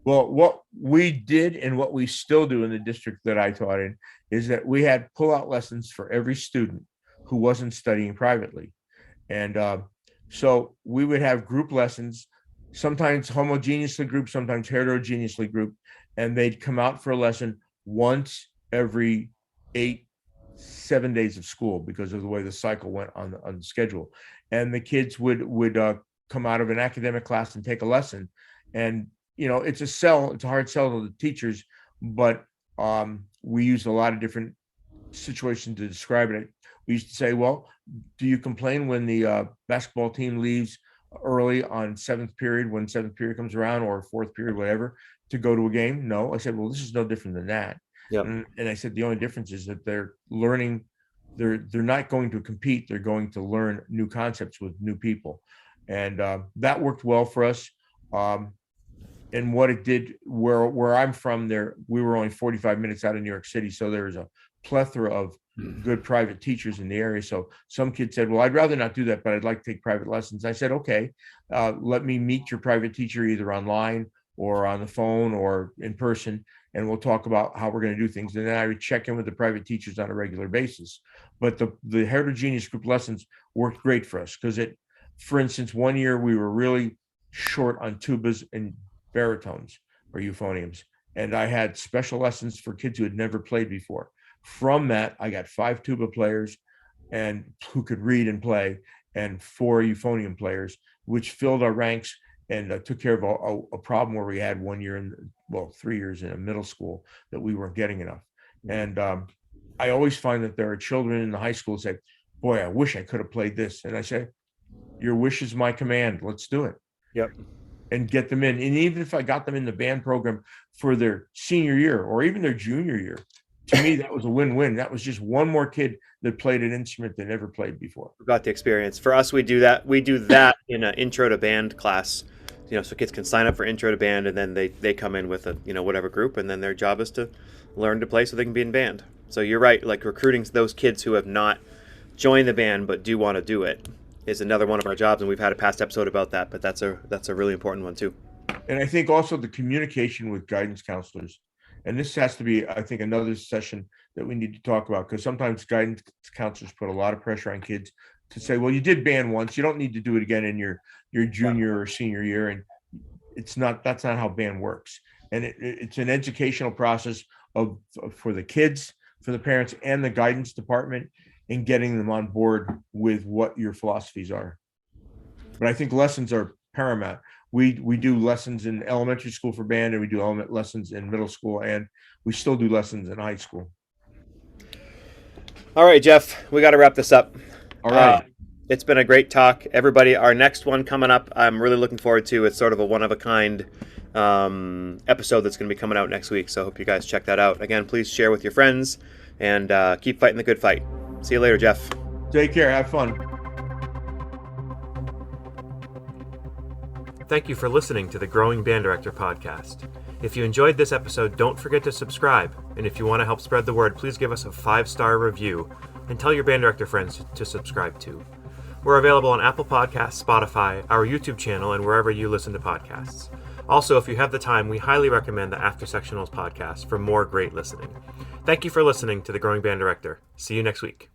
B: Well, what we did and what we still do in the district that I taught in is that we had pull-out lessons for every student who wasn't studying privately. And so we would have group lessons, sometimes homogeneously grouped, sometimes heterogeneously grouped, and they'd come out for a lesson once every 7 days of school because of the way the cycle went on the schedule. And the kids would come out of an academic class and take a lesson. And it's a hard sell to the teachers, but we used a lot of different situations to describe it. We used to say, well, do you complain when the basketball team leaves early on seventh period, when seventh period comes around, or fourth period, whatever, to go to a game? No. I said, well, this is no different than that.
A: Yep.
B: And I said, the only difference is that they're learning, they're not going to compete. They're going to learn new concepts with new people. And that worked well for us. And what it did, where I'm from, we were only 45 minutes out of New York City, so there was a plethora of good private teachers in the area. So some kids said, well, I'd rather not do that, but I'd like to take private lessons. I said, okay, let me meet your private teacher either online or on the phone or in person, and we'll talk about how we're going to do things. And then I would check in with the private teachers on a regular basis. But the heterogeneous group lessons worked great for us because for instance, one year we were really short on tubas and baritones or euphoniums, and I had special lessons for kids who had never played before. From that, I got 5 tuba players and who could read and play, and 4 euphonium players, which filled our ranks and took care of a problem where we had 3 years in a middle school that we weren't getting enough. And I always find that there are children in the high school who say, boy, I wish I could have played this. And I say, your wish is my command. Let's do it.
A: Yep.
B: And get them in. And even if I got them in the band program for their senior year or even their junior year, to me, that was a win-win. That was just one more kid that played an instrument they never played before.
A: Got the experience. For us, we do that. We do that in an intro to band class, so kids can sign up for intro to band, and then they come in with a whatever group, and then their job is to learn to play so they can be in band. So you're right. Like recruiting those kids who have not joined the band but do want to do it is another one of our jobs, and we've had a past episode about that. But that's a really important one too.
B: And I think also the communication with guidance counselors And this has to be, I think, another session that we need to talk about, because sometimes guidance counselors put a lot of pressure on kids to say, well, you did band once, you don't need to do it again in your junior or senior year. And that's not how band works. And it's an educational process for the kids, for the parents, and the guidance department, in getting them on board with what your philosophies are. But I think lessons are paramount. We do lessons in elementary school for band, and we do lessons in middle school, and we still do lessons in high school.
A: All right, Jeff, we got to wrap this up.
B: All right.
A: It's been a great talk. Everybody, our next one coming up, I'm really looking forward to. It's sort of a one-of-a-kind episode that's going to be coming out next week, so I hope you guys check that out. Again, please share with your friends, and keep fighting the good fight. See you later, Jeff.
B: Take care. Have fun.
A: Thank you for listening to the Growing Band Director podcast. If you enjoyed this episode, don't forget to subscribe. And if you want to help spread the word, please give us a 5-star review and tell your band director friends to subscribe too. We're available on Apple Podcasts, Spotify, our YouTube channel, and wherever you listen to podcasts. Also, if you have the time, we highly recommend the After Sectionals podcast for more great listening. Thank you for listening to the Growing Band Director. See you next week.